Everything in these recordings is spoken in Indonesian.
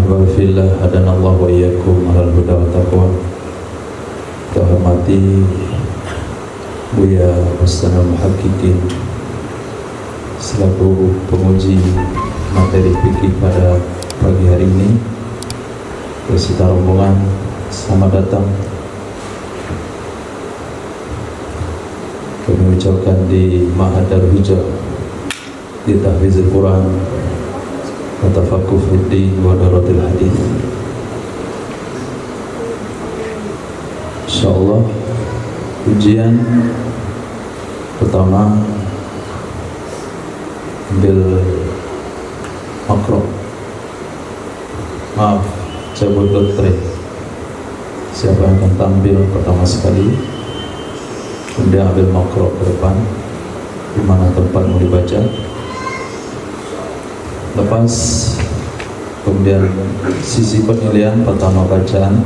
Ahbab fillah hadanallahu wa iyyakum alal huda wa taqwa. Terhormati Buya Ustaz Muhaqqiqin selaku penguji materi fikih pada pagi hari ini, beserta rombongan, selamat datang. Kami ucapkan di Ma'had Darul Hijrah di Tahfizul Quran wa Tafaqquh fid Din wa Daratul Hadis. Insyaallah ujian pertama ambil makro. Maaf, saya buat lotre. Siapa yang akan tampil pertama sekali, kemudian ambil makro ke depan di mana tempat mau dibaca. Lepas kemudian sisi penilaian, pertama bacaan,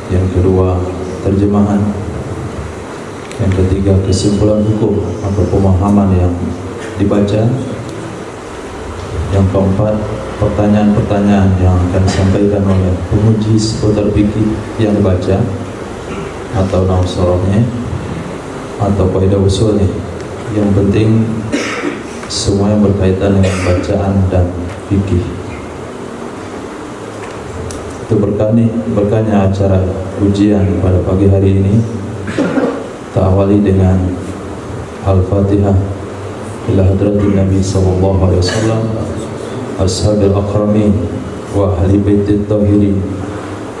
yang kedua terjemahan, yang ketiga kesimpulan hukum atau pemahaman yang dibaca, yang keempat pertanyaan-pertanyaan yang akan disampaikan oleh penguji seputar fikih yang dibaca atau nausorohnya atau kaidah usulnya. Yang penting semua yang berkaitan dengan bacaan dan fikih. Itu berkahnya acara ujian pada pagi hari ini. Kita awali dengan Al-Fatihah ila hadratin Nabi sallallahu alaihi wasallam, ashabil akramin wa ahli baitit tahirin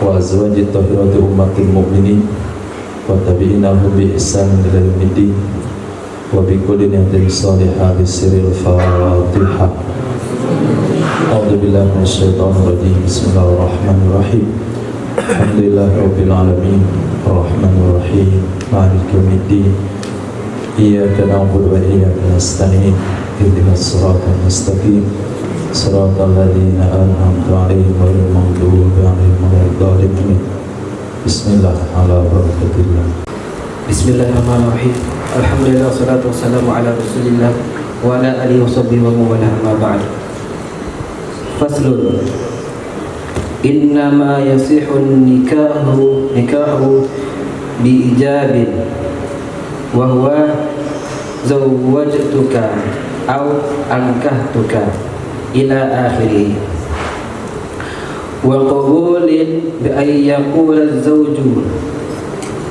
wa azwajit tahirati ummatil mu'minin wa tabi'ina lahum bi ihsan ila yaumiddin wa bi kulli niyatin salihah bisiril Fatihah. A'udzu billahi minasyaitonir rajim. Bismillahirrahmanirrahim. Alhamdulillahi rabbil alamin, arrahmanir rahim, maliki yaumiddin. Iyyaka na'budu wa iyyaka nasta'in. Ihdinas siratal mustaqim. Siratal ladzina an'amta 'alaihim ghairil maghdubi 'alaihim waladdallin. Bismillah ala barakatillah. Bismillahirrahmanirrahim. Alhamdulillah, wassalatu wassalamu ala Rasulillah wa ala alihi washabbihi wa man amma ba'd. Faslun. Innama yasihun nikahu bi ijabin wa huwa zawwajtuka aw ankahtuka ila akhirih. Wa qabulin bi an yaqula az-zawju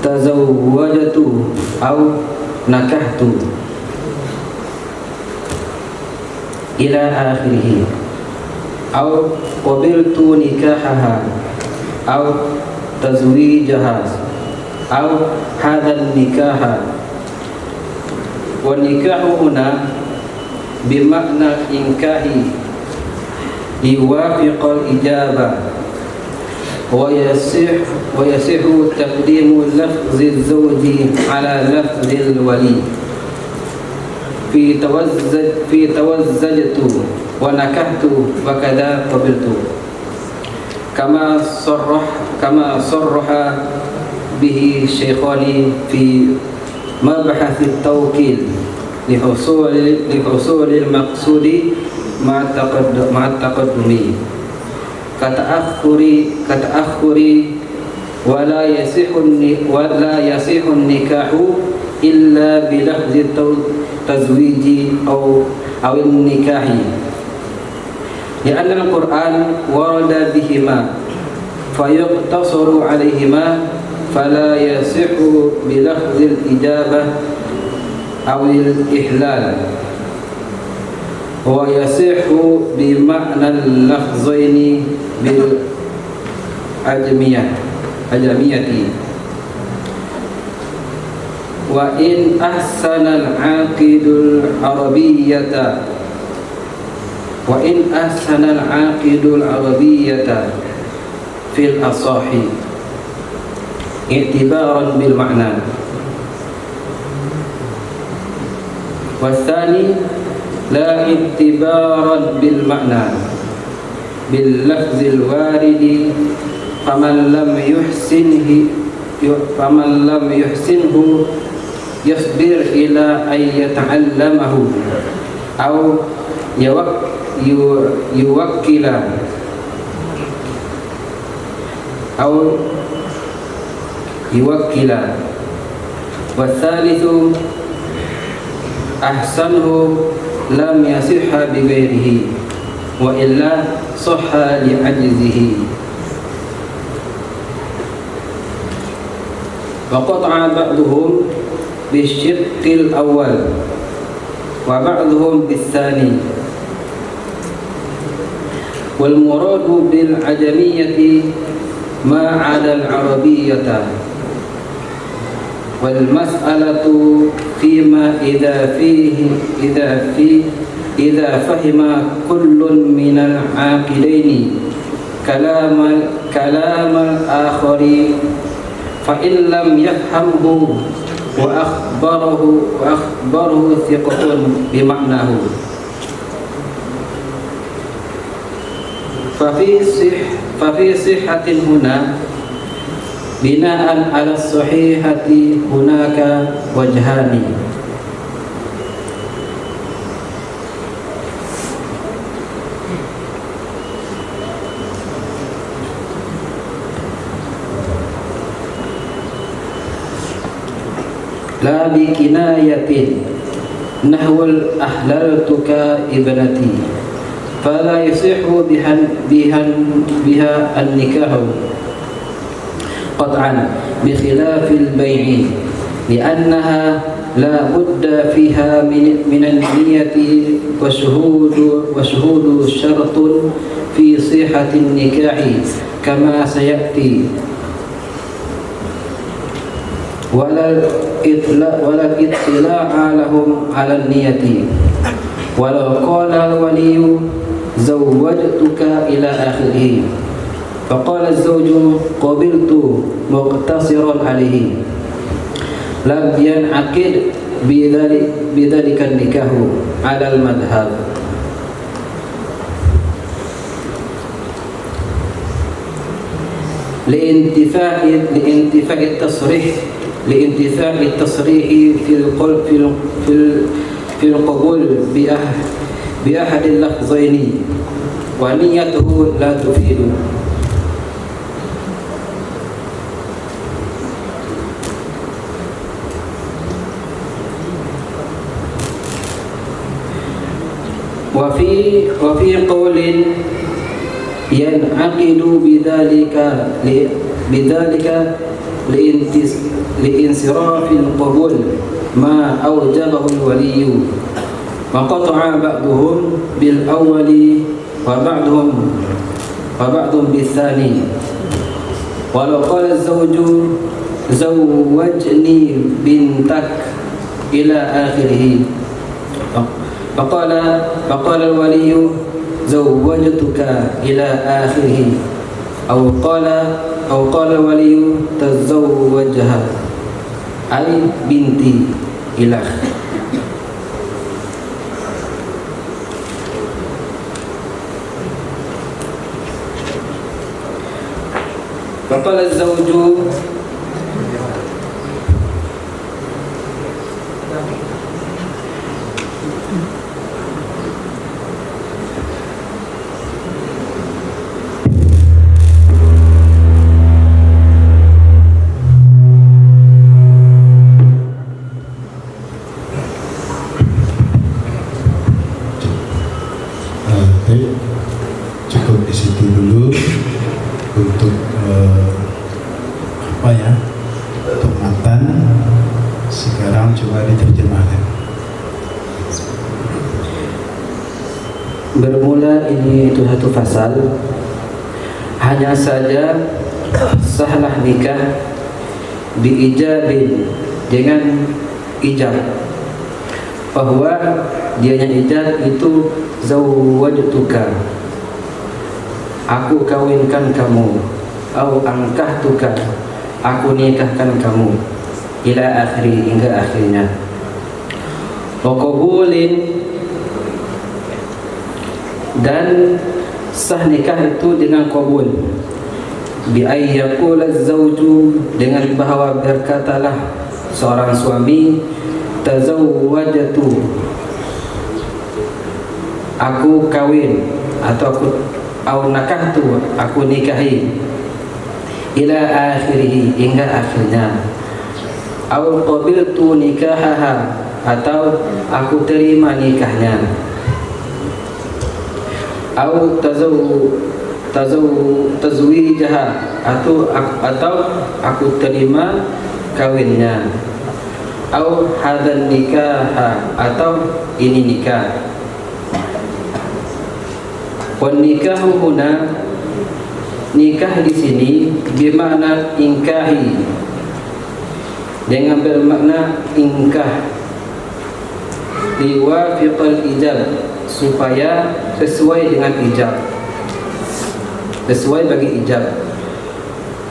tazawwajtu aw nakahtu ila akhirih, aw qabiltu nikahaha aw tazwijaha aw hadha nikaha. Wa nikahu huna bima'na inkahi liwafiqal ijabah ويصح تقديم لفظ الزوج على لفظ الولي في توزجت ونكحت وكذا قبلت كما صرح به الشيخان في مبحث التوكيل لحصول المقصود مع التقدم كتأخري ولا يصح النكاح إلا بلفظ التزويج أو النكاح، لأن القرآن ورد بهما فيقتصر عليهما، فلا يصح بلفظ الإجابة أو الإحلال، ويصح بمعنى اللفظين بالأجمية. وإن أحسن العاقد العربية في الأصح اعتبارا بالمعنى. والثاني لا اعتبارا بالمعنى باللفظ الوارد، فمن لم يحسنه يصبر إلى أن يتعلمه أو يوكل أو يوكل. والثالث أحسنه لم يصح بغيره وإلا صح لعجزه. وقطع بعضهم بالشق الأول وبعضهم بالثاني. والمراد بالعجمية ما عدا العربية. والمسألة فيما إذا فهم كل من العاقلين كلام الآخر فإن لم يفهمه وأخبره ثقة بمعناه ففي صحة هنا بناء على الصحيحة هناك وجهان. لا بكناية نحو أحللتك ابنتي فلا يصح بها النكاح قطعا بخلاف البيع لأنها لا بد فيها من النية وشهود شرط في صحة النكاح كما سيأتي. ولا الاطلاع لهم على النية. ولو قال الولي زوجتك إلى آخره فقال الزوج قبلت مقتصرا عليه لم ينعقد بذلك النكاح على المذهب. لانتفاء التصريح في القبول بأحد اللفظين ونيته لا تفيد. وفي قول ينعقد بذلك لانصراف القبول ما أوجبه الولي. وقطع بعضهم بالأول وبعضهم بالثاني. ولو قال الزوج زوجني بنتك إلى آخره فقال الولي زوجتك إلى آخره أو قال الولي تزوجها أي بنتي إلى آخره. فقال الزوج cukup di situ dulu untuk untuk matan. Sekarang coba diterjemahkan. Bermula ini itu satu fasal. Hanya saja sahlah nikah biijabin dengan ijab, bahwa dianya ijab itu zawwajtuka, aku kawinkan kamu, au angkahtuka, aku nikahkan kamu, ila akhiri, hingga akhirnya. Wa qabulin, dan sah nikah itu dengan qabul, bi ayyaqul az-zawju, dengan bahwa berkatalah seorang suami, tazawwajtu, aku kawin, atau aku au nakahtu, aku nikahi, ila akhirih, hingga akhirnya. Au qabiltu nikahaha, atau aku terima nikahnya. Au tazwijaha, atau aku terima kawinnya. Au hadan nikaha, atau ini nikah. Wan nikahu huna, nikah di sini bermakna ingkahi, dengan bermakna ingkah, liwafiqal ijab, supaya sesuai dengan ijab, sesuai bagi ijab.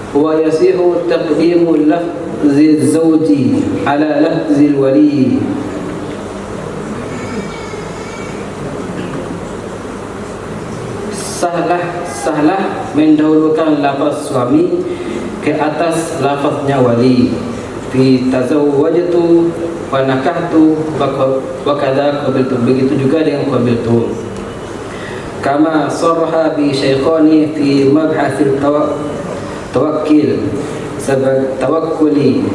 Wa yasihu taqdimu lafzi zawji ala lafzi wali, sahlah mendahulukan lafaz suami ke atas lafaznya wali. Fi tazawwajtu wa nakahtu wa kadza qabiltu, begitu juga dengan qabiltu. Kama sarha bi syaikhani fi mabhasil tawakkil, sebab tawakkuli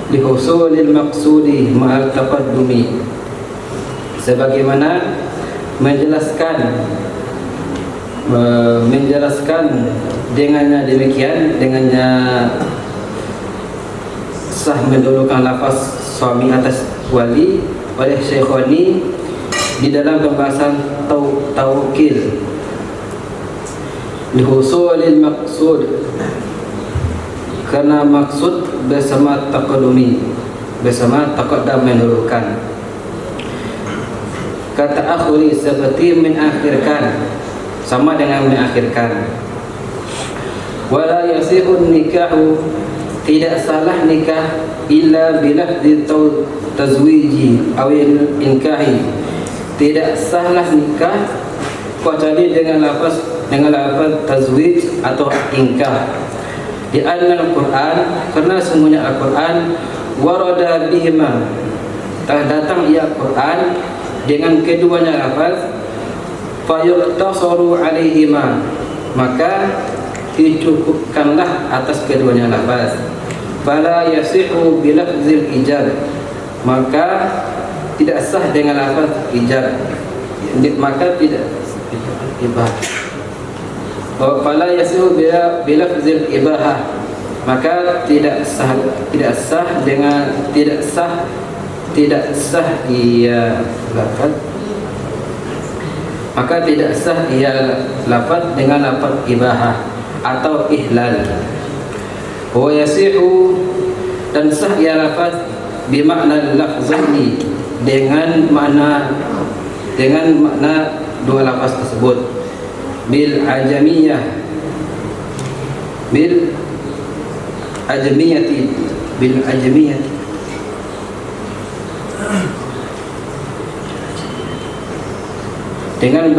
li husulil maqsudi ma'al taqaddumi, sebagaimana menjelaskan dengannya demikian, dengannya sah mendahulukan lafaz suami atas wali oleh Syekhoni di dalam pembahasan tawakkil lihusulil maqsud, karena maksud bersama taqaddumi, bersama taqaddam mendahulukan. Kata akhiri seperti mengakhirkan, sama dengan mengakhirkan. Wala yasihun nikahu, tidak salah nikah illa bilafzi tazwiji awil inkahi, tidak salah nikah kecuali dengan lafaz tazwij atau inkah. Di Al-Quran, karena semuanya Al-Quran warada bihima, telah datang ia Quran dengan keduanya lafaz, fayuqtasaru alaihima, maka dicukupkanlah atas keduanya lafaz. Fala yasihu bilafzil ijab, maka tidak sah dengan lafaz ijab, maka tidak ibah. Fala yasihu bilafzil ibahah, maka tidak sah dengan tidak sah ia lafaz, maka tidak sah ia lafaz dengan lafaz ibahah atau ihlal. Wa yasihu, dan sah ia lafaz bimakna lafzaini, dengan makna dua lafaz tersebut, bil ajamiyati dengan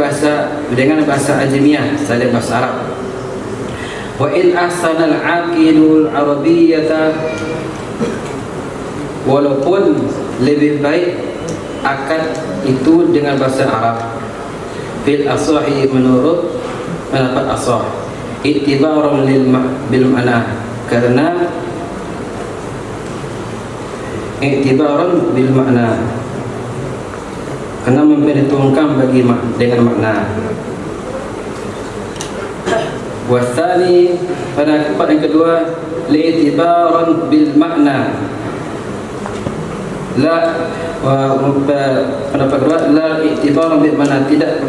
bahasa ajamiyah, selain bahasa Arab. Wa in ahsanal aqilul arabiyyata, walaupun lebih baik akad itu dengan bahasa Arab, fil asahi, menurut pendapat asah, i'tibaran bil ma'na, karena i'tibaran bil ma'na, karena memperhitungkan bagi dengan makna. Wasani, pada tempat yang kedua, li'tibaran bil makna, la pendapat kedua, la i'tibaran bil makna, tidak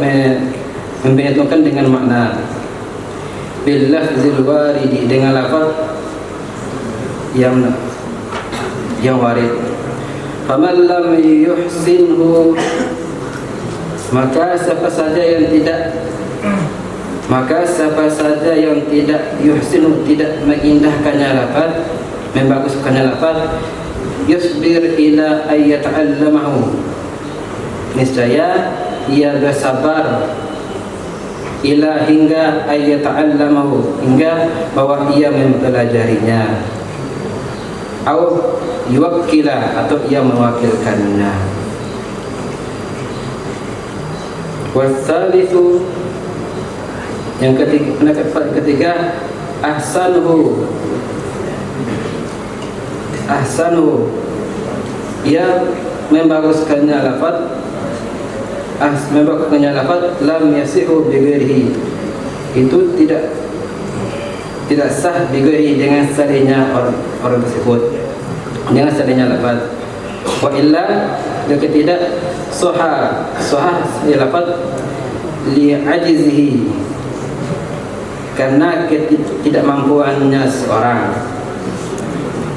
memperhitungkan dengan makna. Bil lafzil waridi, dengan lafaz yang warid. Faman lam yuhsinhu, maka siapa saja yang tidak yuhsinu, tidak mengindahkannya lafaz, membaguskannya lafaz, yusbir ila ayyata'allamahu, niscaya ia bersabar, ila hingga ayyata'allamahu, hingga bahwa ia mempelajarinya, au yuwakkila, atau ia mewakilkannya. Wasalitsu, yang ketiga, ahsanuhu ia membaguskannya lafaz lam yasihu bighairihi, itu tidak sah bighairihi dengan salihnya orang tersebut, dengan salihnya lafaz. Wa illa, jika tidak, sahah lafaz li ajizihi, karena ketidakmampuannya seorang.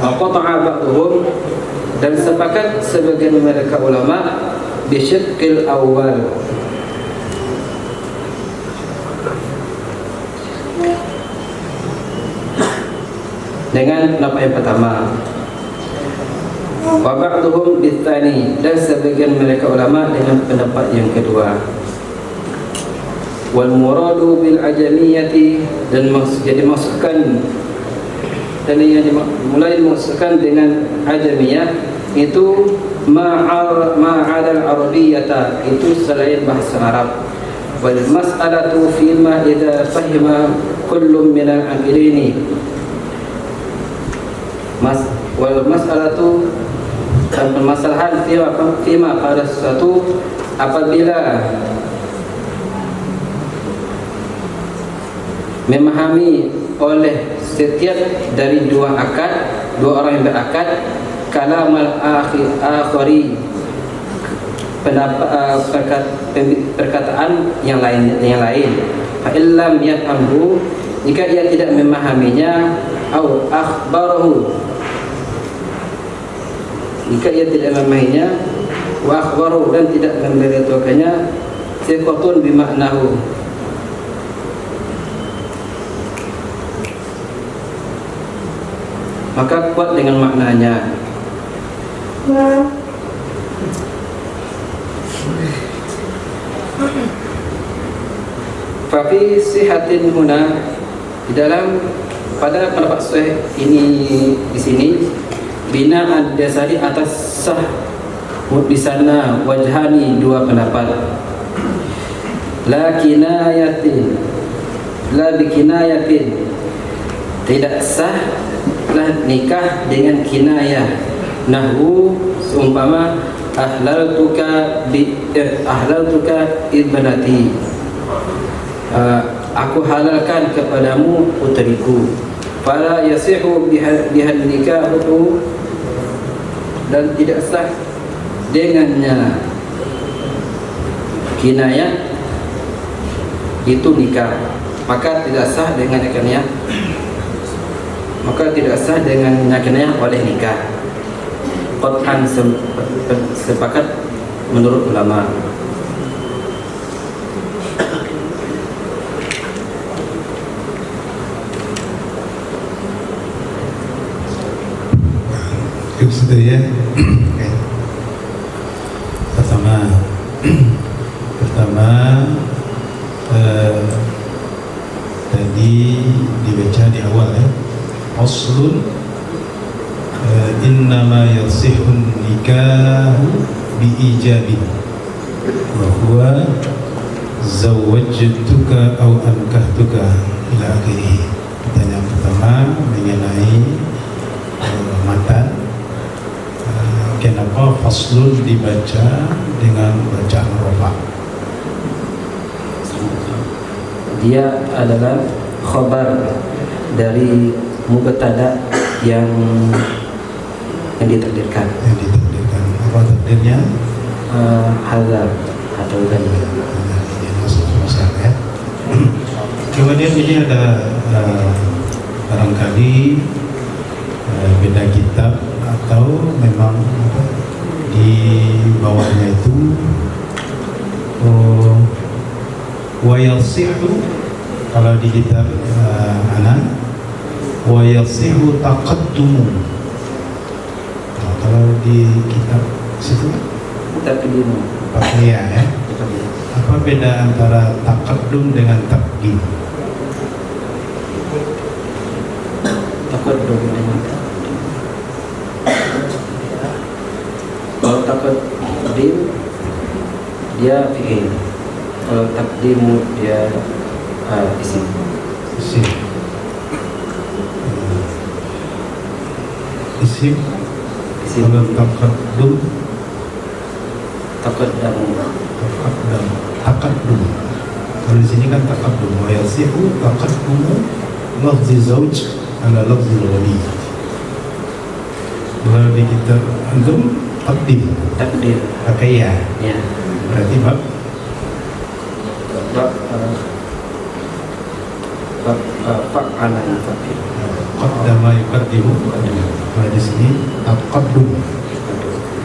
Wa qata'a ba'dhum, dan sepakat sebagian mereka ulama bisyaqil awal, dengan pendapat yang pertama. Wa ba'dhum bitsani, dan sebagian mereka ulama dengan pendapat yang kedua. Wal muradu bil ajamiyati, dan dimaksudkan, dan yang mulai dimaksudkan dengan ajamiyah itu ma'al arabiyyata, itu selain bahasa Arab. Wal mas'alatu fima idza fahima kullu min al-aqilaini, wal mas'alatu, dan permasalahan fima pada sesuatu apabila memahami oleh setiap dari dua orang yang berakad kalamal akhari, perkataan yang lain. Fa illam yafhamhu, jika ia tidak memahaminya, au akhbarahu, jika ia tidak memahaminya, wa akhbarahu, dan tidak memberitahukannya, thiqatun bimaknahu, maka kuat dengan maknanya. Fafi sihatin huna, di dalam pada pendapat sahih ini di sini, binaan dasari atas sah di sana wajhani, dua pendapat. La bikinayatin, tidak sah lah nikah dengan kinayah. Nahwu, seumpama ahlaltuka ibnati, aku halalkan kepadamu putriku. Fala yasihu bihan nikahu, dan tidak sah dengannya kinayah itu nikah, maka tidak sah dengan kinayah, maka tidak sah dengan kinayah oleh nikah. Qat'an, sepakat menurut ulama. Itu sudah ya. Pertama tadi dibaca di awal ya, aslun innama yasihun nikahu biijabin wa huwa zawwajtuka aw ankahtuka ila akhirih. Pertanyaan pertama mengenai matan, kenapa faslun dibaca dengan bacaan rofa? Dia adalah khabar dari mubtada yang ditakdirkan. Apa takdirnya? Hazar atau gani. Ya. Kemudian ini ada barangkali beda kitab atau memang di bawahnya itu wa yasihu, kalau di kitab anak wa yasihu taqaddumu. Kalau di kitab situ Taqdimu. Iya ya. Apa beda antara taqaddum dengan taqdim? Taqaddum dengan kalau taqaddim dia fi'il, kalau taqdimu dia isim. isim. Isim. Kalau taqaddum, Taqaddam. taqaddum. Kalau di sini kan taqaddum. Wa yasihu taqaddumu lafzi zauj ala lafzi wali. Kalau di kitab antum taqdim, Takdir. pakai ya. Ya. Berarti bab Fa'ala yufa'il. qaddama yuqaddimu. Kalau di sini taqaddum.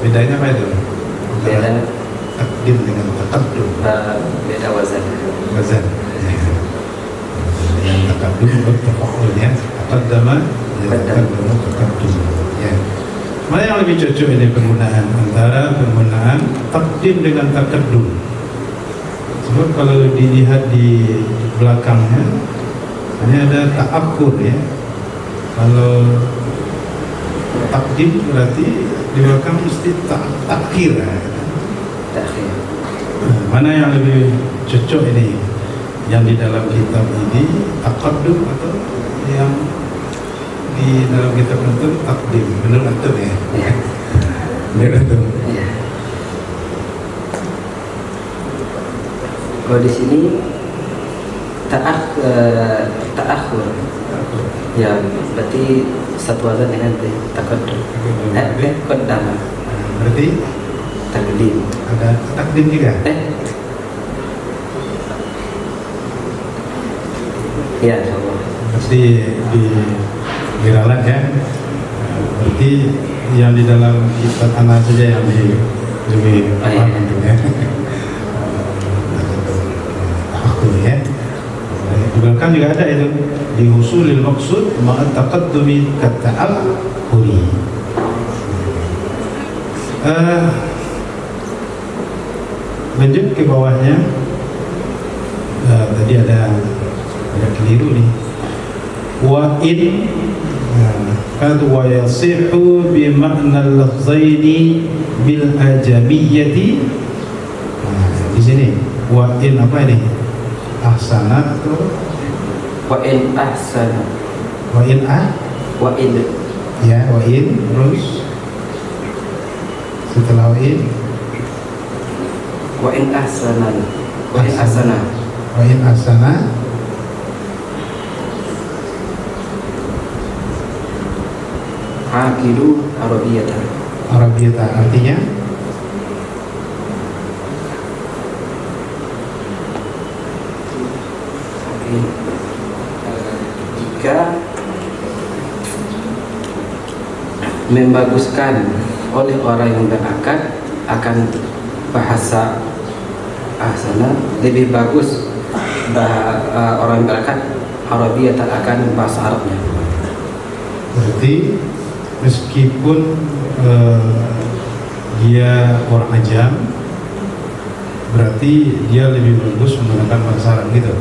Bedanya apa itu? Beda Takdim dengan taqaddum. beda wazan. Wazan. Yang taqaddum bertafa'ulnya taqaddama yataqaddamu taqaddum. Ya. Mana yang lebih cocok ini penggunaan antara penggunaan takdim dengan taqaddum? Sebab kalau dilihat di belakangnya ini ada ta'akhur ya. Kalau takdim berarti di belakang mesti takhir. Takhir. Mana yang lebih cocok ini? Yang di dalam kitab ini taqaddum atau yang di dalam kitab antum takdim? Menurut antum ya? Ya. Menurut antum? Ya. Kalau di sini ta'akhur. Ya, berarti satu wazan dengan taqaddum. Qaddam. Berarti Takdim. ada takdim juga. Ya, insyaallah. Pasti di Giralan ya. Berarti yang di dalam kitab anak saja yang lebih iya. paham itu ya. Aku ya. Di belakang juga ada itu di usulil maksud ma'at taqaddumi kata'akhuri. Lanjut ke bawahnya. Tadi ada keliru nih. Wa in kad wa yasihu bi makna al-lafzaini bil ajamiyyati. Di sini wa in apa ini? Ahsanat atau Wa in ahsana. wa in Wa in ya wa in terus setelah wa in ahsana. Wa in ahsana. wa in ahsana Aqilu arabiyatan. Arabiyata artinya Jika membaguskan oleh orang yang berakad akan bahasa ahsana, lebih bagus orang yang berakad Arabiyatan akan bahasa Arabnya. berarti meskipun dia orang ajam, berarti dia lebih bagus menggunakan bahasa Arab gitu.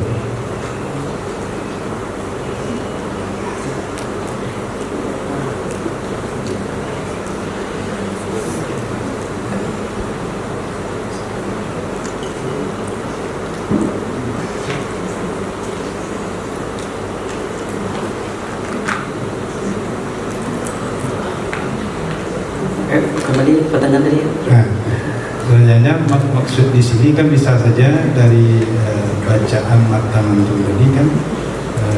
Kembali pertanyaan tadi. Nah, sebenarnya maksud di sini kan bisa saja dari bacaan matan antum tadi kan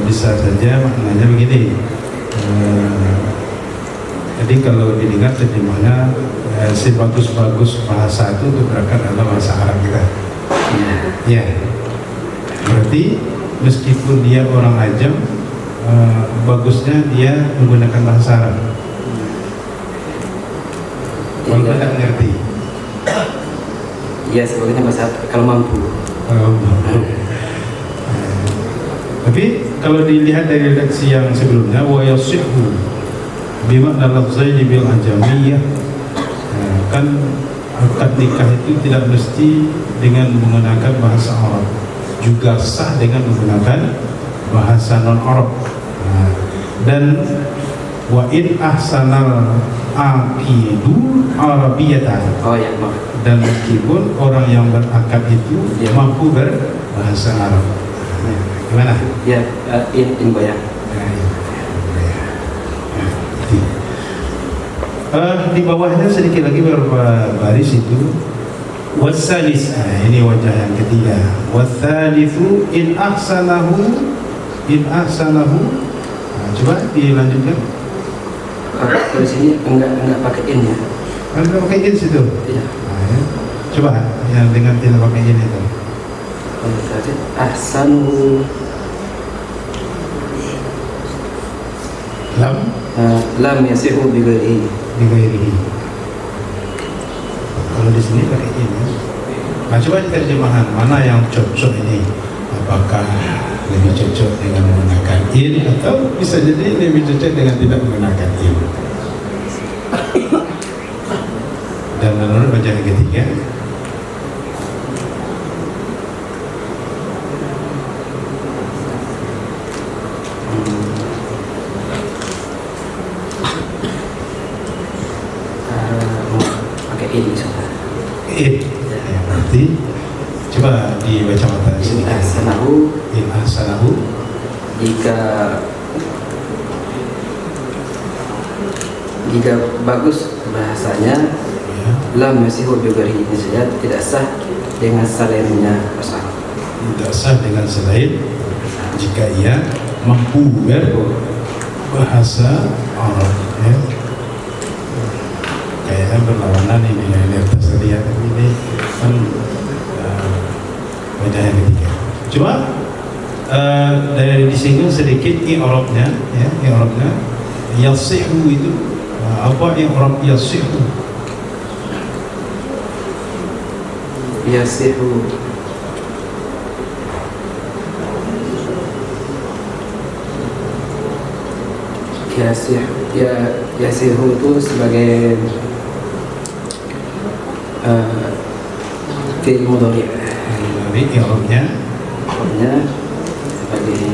bisa saja maknanya begini. Jadi kalau dilihat terjemahnya sebagus-bagus bahasa itu berangkat adalah bahasa Arab kita. Ya, berarti meskipun dia orang ajam, bagusnya dia menggunakan bahasa Arab. Walaupun tidak mengerti. Ya, sebagainya bahasa Arab kalau mampu. Tapi kalau dilihat dari redaksi yang sebelumnya, wa yasihhu bimakna lafzaini bil ajamiyah, kan akad nikah itu tidak mesti dengan menggunakan bahasa Arab, juga sah dengan menggunakan bahasa non Arab. Dan wa in ahsanal aqidu arabiyatan. Oh ya, maaf. Dan meskipun orang yang berakad itu mampu berbahasa Arab. Gimana? Ya, in bayang. Di bawahnya sedikit lagi beberapa baris itu wasalis. Nah, ini wajah yang ketiga. Wasalisu in ahsanahu. Nah, coba dilanjutkan. Kalau di sini enggak pakai in ya. Tidak pakai in situ. Tidak. Nah, ya. Coba yang dengan tidak pakai in itu. Kalau tadi ahsanu lam yasihu bi ghairihi. Kalau di sini pakai in ya. Nah, coba terjemahan mana yang cocok ini? Apakah lebih cocok dengan menggunakan in atau bisa jadi lebih cocok dengan tidak menggunakan in? Dan menurut wajah yang ketiga, pakai in misalnya. in. Ya, berarti coba dibaca mata di sini. In ahsanahu. Jika bagus bahasanya, Ya, lam yasihu bi ghairihi saja tidak sah dengan selainnya bahasa Arab. tidak sah dengan selain jika ia mampu berbahasa Arab. Ya. Kayaknya berlawanan ini ya, di atas tadi ya, tapi ini kan wajah yang ketiga. Coba dari disinggung sedikit i'rabnya, ya, i'rabnya yasihu itu apa i'rab yasihu? Yasihu yasihu itu sebagai fi'il mudhari'. Dari i'rabnya Pokoknya sebagai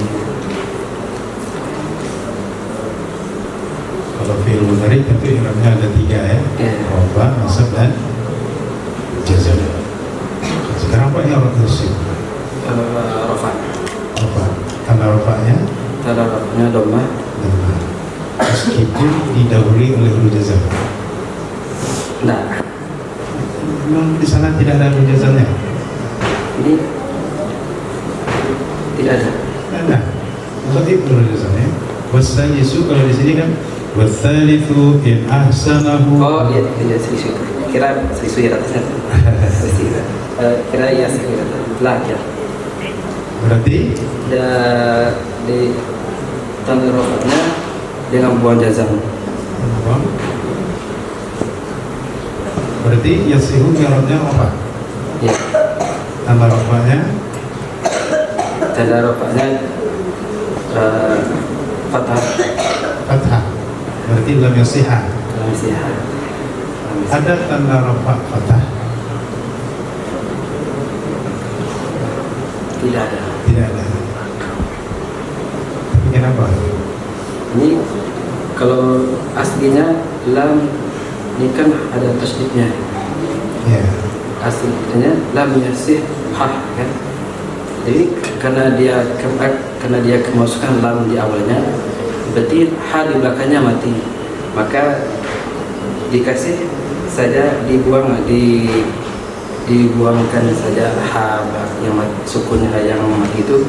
kalau fi'il mudhari tentu i'rabnya ada tiga ya, Ya. rafa, nasab dan jazm. Sekarang apa i'rab nasib? rafa. Rafa, tanda rafanya Tanda rafanya dhammah. dhammah. Meskipun didahului oleh huruf jazm. Nah, Memang di sana tidak ada huruf jazmnya. ini tidak ada. Ada. Mustahil huruf jazmnya. Wasalisu kalau di sini kan wasalithu in ahsanahu. Oh iya, tidak serius itu. Kira serius ya atasnya. Kira ya serius lah ya. Berarti Di tanda rafanya dengan buang jazam. apa? Berarti yasihu i'rabnya apa? Ya, Tanda rafanya tanda rafanya fathah. fathah. Berarti lam yasiha. Lam yasiha. Ada tanda rafa fathah? Tidak ada. Tidak ada. Tapi kenapa? Ini kalau aslinya lam ini kan ada tasydidnya. Ya. Aslinya lam yasih hah kan. Jadi karena dia kemasukan lam di awalnya, berarti ha di belakangnya mati. Maka dikasih saja dibuangkan saja ha yang sukunnya yang mati itu,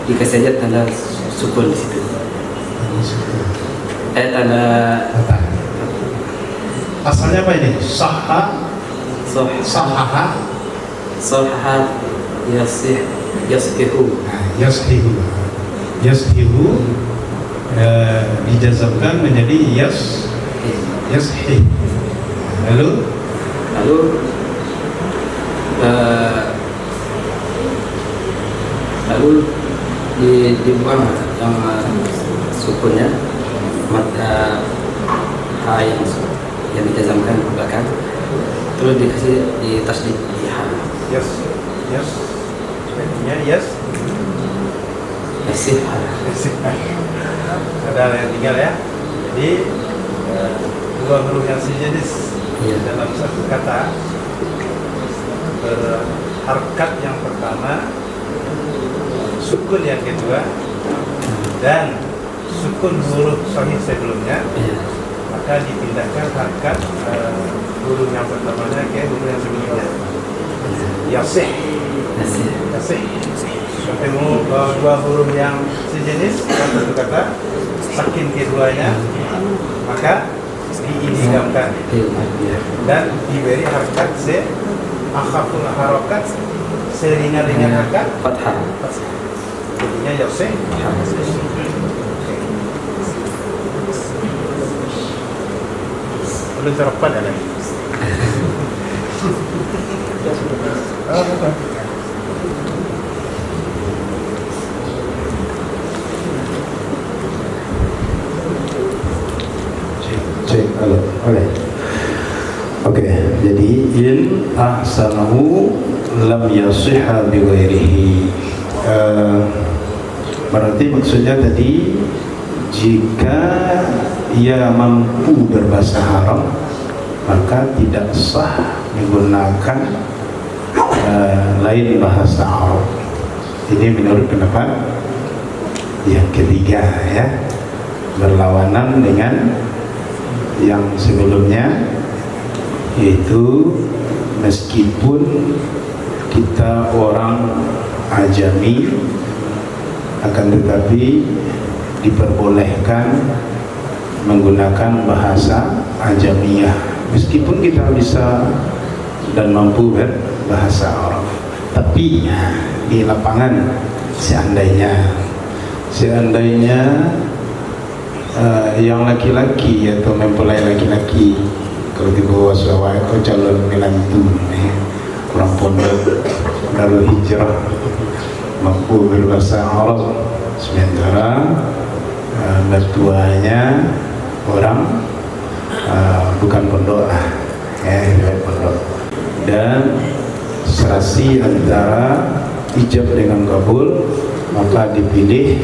dikasih saja tanda sukun di situ. Tanda Fathah. Asalnya apa ini? Sahha, sahaha, yasihu. nah, yashihu. Yashihu dijazamkan menjadi yashi. Lalu dibuang yang sukunnya mata ha yang dijazamkan ke belakang, terus dikasih di tasdid di ha. Yes. Sepertinya yes. Yasih ha. Ada yang tinggal ya. Jadi dua huruf yang sejenis Iya. dalam satu kata berharkat yang pertama, sukun yang kedua, dan sukun huruf sahih sebelumnya Iya. maka dipindahkan harkat huruf yang pertamanya ke huruf yang sebelumnya. Yasih. Ketemu dua huruf yang sejenis dalam satu kata, sakin keduanya, maka diidghamkan dan diberi harkat akhaful harokat seringan-ringan harkat fathah. jadinya yasih. Belum terdapat ada. Cek, halo, boleh. Oke, jadi in ahsanahu lam yasihha bi ghairihi. Berarti maksudnya tadi jika ia mampu berbahasa Arab maka tidak sah menggunakan lain bahasa Arab. Ini menurut pendapat yang ketiga, ya, berlawanan dengan yang sebelumnya, yaitu meskipun kita orang ajami akan tetapi diperbolehkan menggunakan bahasa ajamiyah meskipun kita bisa dan mampu berbahasa Arab. Tapi di lapangan seandainya yang laki-laki atau mempelai laki-laki, kalau di bawah Surabaya kau calon menantu orang pondok lalu hijrah mampu berbahasa Arab, sementara mertuanya orang bukan pondok lah, pondok, dan serasi antara ijab dengan kabul, maka dipilih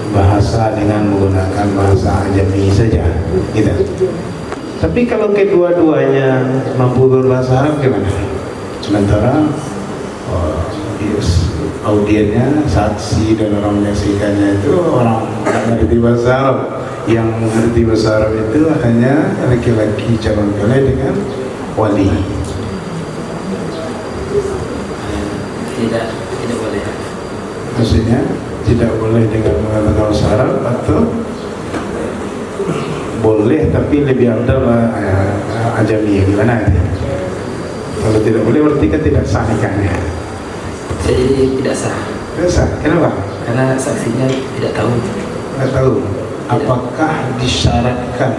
bahasa dengan menggunakan bahasa ajami saja, gitu. Tapi kalau kedua-duanya mampu berbahasa Arab gimana? Sementara audiennya, saksi dan orang menyaksikannya itu orang tidak mengerti bahasa Arab. Yang mengerti bahasa Arab itu hanya laki-laki calon mempelai dengan wali. Tidak boleh. Maksudnya tidak boleh dengan menggunakan bahasa Arab, atau boleh tapi lebih afdal ajami, gimana itu? Kalau tidak boleh berarti kan tidak sah nikahnya. Jadi tidak sah. Tidak sah. Kenapa? Karena saksinya tidak tahu. Tidak tahu. Apakah disyaratkan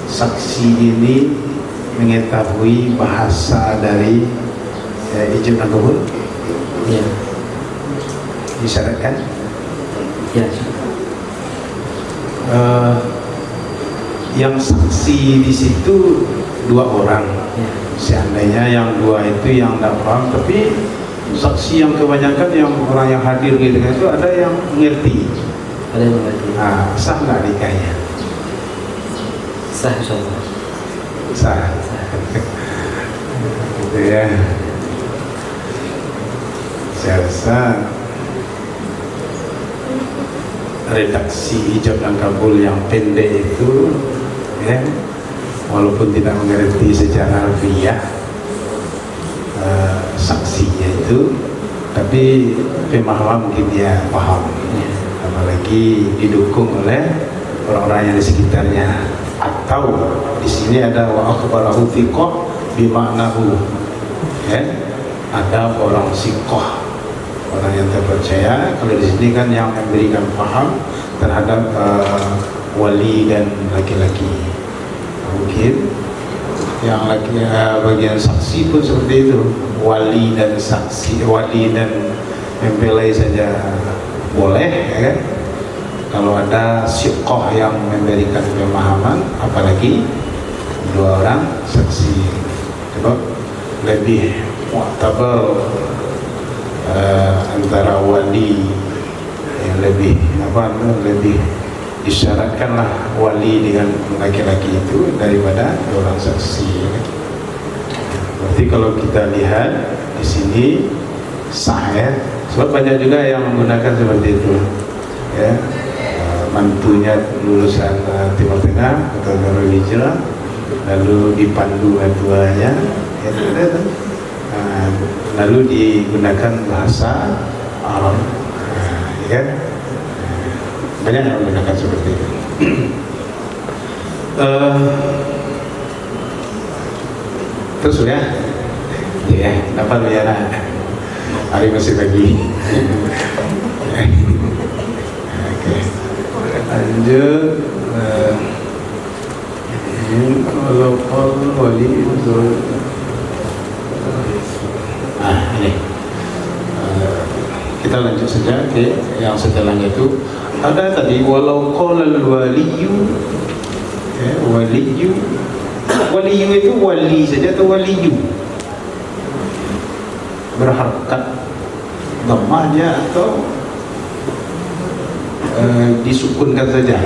saksi ini mengetahui bahasa dari ijab dan kabul? Ya. Disyaratkan? Ya. Yang saksi di situ dua orang. Ya. Seandainya yang dua itu yang tidak paham, tapi saksi yang kebanyakan yang orang yang hadir gitu itu ada yang mengerti. Ada yang mengerti. Nah, sah nggak nikahnya? Sah, insyaallah. Sah. Gitu ya. Saya rasa redaksi ijab dan kabul yang pendek itu, ya, walaupun tidak mengerti secara harfiah saksinya itu, tapi pemahaman mungkin dia paham, apalagi didukung oleh orang-orang yang di sekitarnya. Atau di sini ada wa akhbarahu thiqah bima'nahu, ya, ada orang siqah, orang yang terpercaya. Kalau di sini kan yang memberikan paham terhadap wali dan laki-laki. Mungkin yang laki bagian saksi pun seperti itu, wali dan saksi, wali dan mempelai saja boleh, ya kan? Kalau ada siqah yang memberikan pemahaman, apalagi dua orang saksi, sebab lebih mu'tabar antara wali yang lebih disyaratkanlah wali dengan laki-laki itu daripada orang saksi. Berarti kalau kita lihat di sini sah, ya, sebab banyak juga yang menggunakan seperti itu, ya, mantunya lulusan Timur Tengah atau Darul Hijrah, lalu dipandu tuanya, lalu digunakan bahasa Arab, ya kan? Banyak yang menggunakan seperti itu. Terus ya, ya, dapat ya, hari masih pagi. Oke, lanjut. Kalau wali itu, ini kita lanjut saja ke yang setelahnya itu. Ada tadi walau qala al-waliyu, ya, waliyu itu wali saja atau waliyu? Berharkat dhammahnya atau disukunkan saja?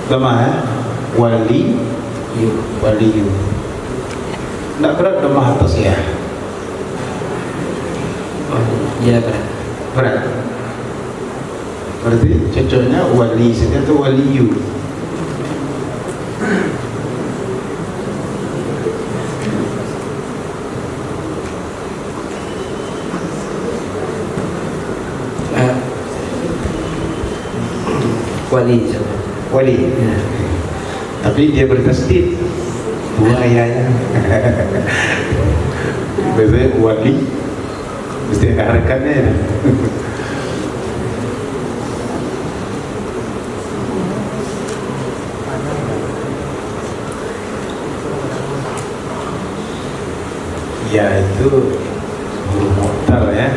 Dhammah ya? Waliyu. Tidak berat dhammah atas ya? Ya berat. Berat. Berarti cocoknya wali saja atau waliyu? Wali. Ya. Tapi dia bertasdid dua ayahnya. Biasanya wali mesti ada harakatnya ya. Ya itu huruf mu'tal ya.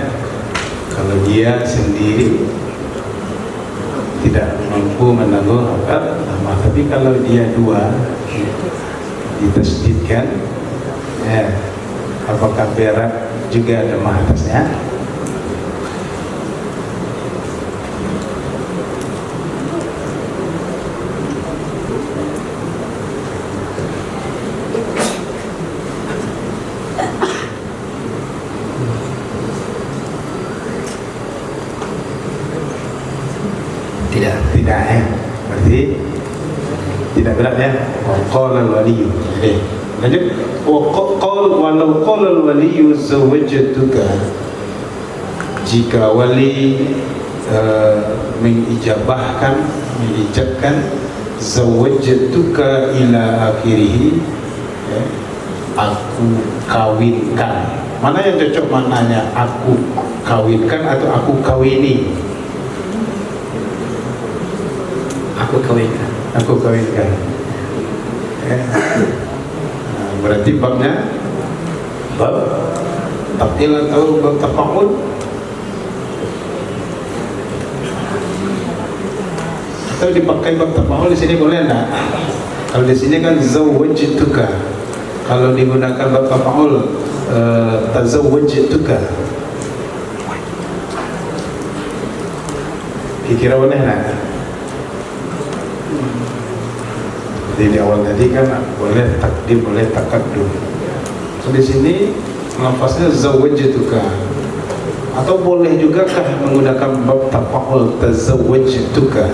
Kalau dia sendiri tidak mampu menanggung harokat dhammah, tapi kalau dia dua ditasdidkan, ya, apakah berat juga dhammah atasnya? Tidak ya, berarti tidak berat ya. Qala al-waliyu. Lanjut. Walau qala al-waliyu zawwajtuka, jika wali mengijabahkan, zawwajtuka ila akhirih, ya, aku kawinkan. Mana yang cocok maknanya? Aku kawinkan atau aku kawini? Aku kawinkan. Ya. Berarti babnya bab taf'il atau bab tafa'ul? Atau dipakai bab tafa'ul di sini boleh enggak? Kalau di sini kan zawwajtuka. Kalau digunakan bab tafa'ul, tazawwajtuka. Kira boleh enggak? Jadi di awal tadi kan boleh takdim, boleh takaddum. So di sini lafaznya zawwajtuka. Atau boleh juga kah menggunakan bab tafa'ul tazawwajtuka?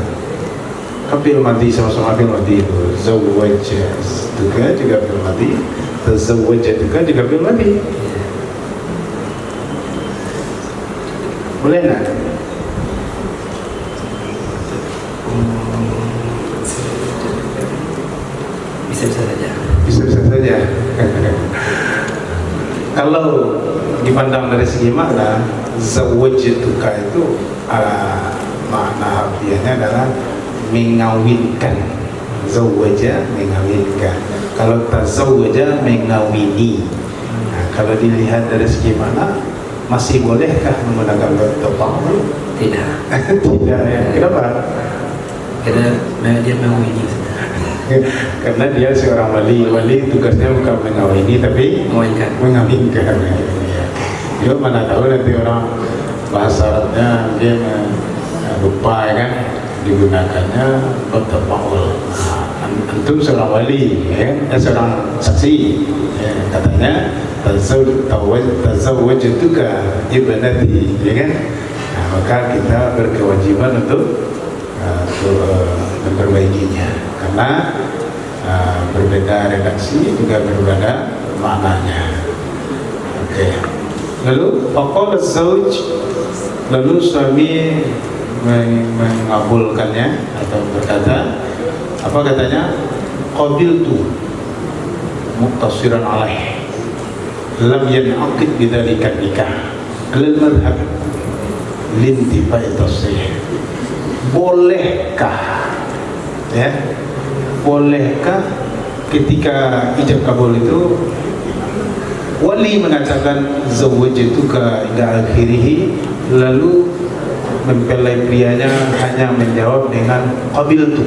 Fil madhi sama-sama fil madhi itu. Zawwajtuka juga fil madhi, tazawwajtuka juga fil madhi. Boleh enggak? Bisa saja. Kalau dipandang dari segi makna, zawwajtuka itu makna harfiahnya adalah mengawinkan. Zawwaja mengawinkan. Kalau tazawwaja mengawini. Nah, kalau dilihat dari segi makna, masih bolehkah menggunakan bab tafa'ul? Tidak. Tidak ya. Kenapa? Karena dia mengawini. Karena dia seorang wali tugasnya bukan mengawini tapi mengawinkan. Dia mana tahu nanti orang bahasa Arabnya dia lupa ya kan, digunakannya bab tafa'ul. antum seorang wali, seorang saksi, katanya tazawwajtuka ibnati, ya kan? Nah, maka kita berkewajiban untuk memperbaikinya, karena berbeda redaksi juga berbeda maknanya. Oke. Lalu faqala zauj, lalu suami mengabulkannya atau berkata, apa katanya? Qabiltu muqtasiran alaih lam yan'aqid bidzalika nikah lil madhhab lintifai tasrih. Bolehkah, ya, bolehkah ketika ijab kabul itu wali mengatakan zawwajtuka ila akhirih, lalu mempelai prianya hanya menjawab dengan qabiltu?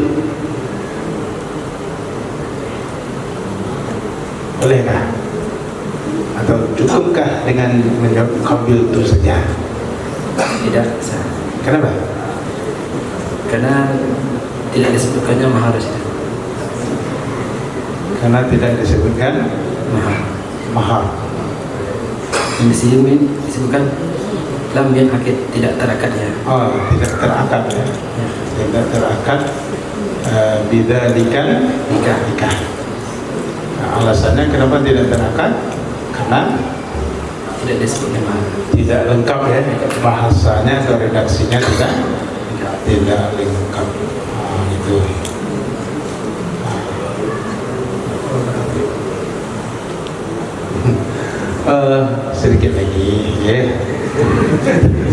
Bolehkah? Atau cukupkah dengan menjawab qabiltu saja? Tidak sah. Kenapa? Karena tidak disebutkannya mahar. Karena tidak disebutkan mahar. Di sini disebutkan lam yan'aqid, tidak terakatnya. Oh, tidak terakad, ya. Tidak terakad bidzalika nikah. Nah, alasannya kenapa tidak terakad? Karena Tidak disebutnya mahar. tidak lengkap, ya, bahasanya atau redaksinya tidak lengkap. Itu. Sedikit lagi, ya.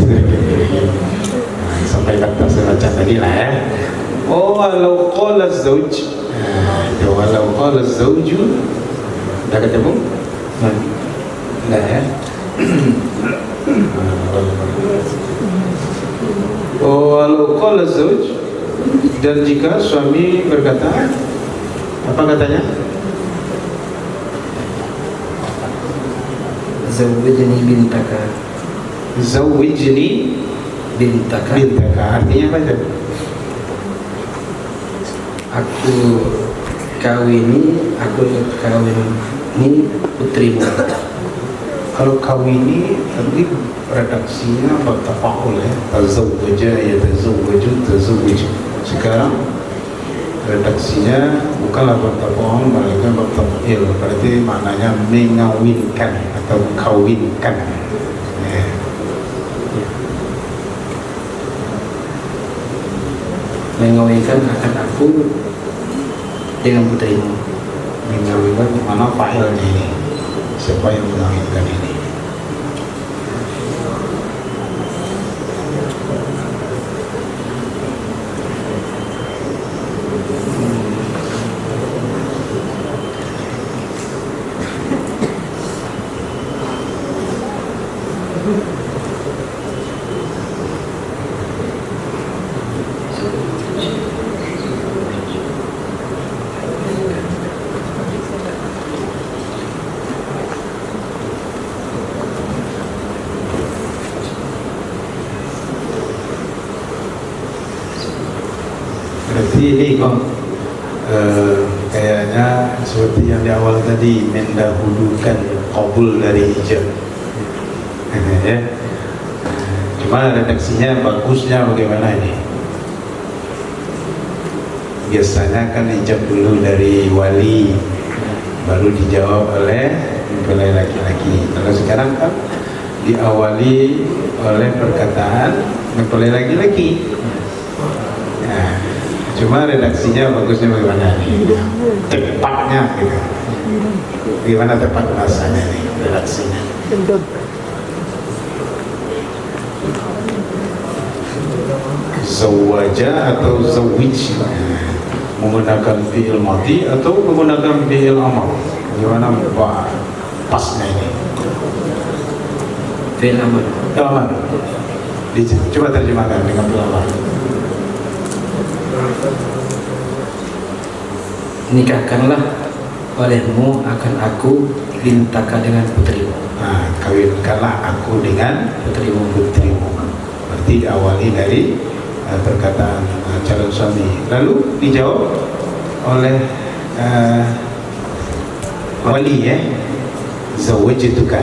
Sedikit lagi. Nah, sampai kata semacam tadi lah, ya. Oh, walau qala zauj, walau qala zauju, dah ketemu? Enggak, ya. Oh, walau qala zauj, dan jika suami berkata, apa katanya? Zawwijni bintaka. Zawwijni Bintaka. artinya apa itu? Aku kawini putrimu. Kalau kawini tadi redaksinya bertafakul, ya. Tazawwaja, ya tazawwaju, tazawwij. Sekarang redaksinya bukanlah bertafakul, melainkan bertafil. Berarti maknanya mengawinkan atau kawinkan, ya. Mengawinkan akan aku dengan putrimu. Mengawinkan mana fa'ilnya ini? Siapa yang mengawinkan ini? Berarti ini kayaknya seperti yang di awal tadi, mendahulukan qabul dari ijab, ya. Cuma redaksinya bagusnya bagaimana ini? Biasanya kan ijab dulu dari wali, baru dijawab oleh mempelai laki-laki. Kalau sekarang kan diawali oleh perkataan mempelai laki-laki. Nah, cuma redaksinya bagusnya bagaimana nih? Tepatnya gitu. Gimana tepat bahasanya nih, redaksinya? Zawaja atau zawij, menggunakan fi'il mati atau menggunakan fi'il amar? Gimana pasnya ini? Fi'il amar. Fi'il amar. Coba terjemahkan dengan fi'il amar. Nikahkanlah olehmu akan aku bintaka dengan putrimu. Nah, kawinkanlah aku dengan putrimu. Berarti diawali dari perkataan calon suami. Lalu dijawab oleh wali ya, zawajtuka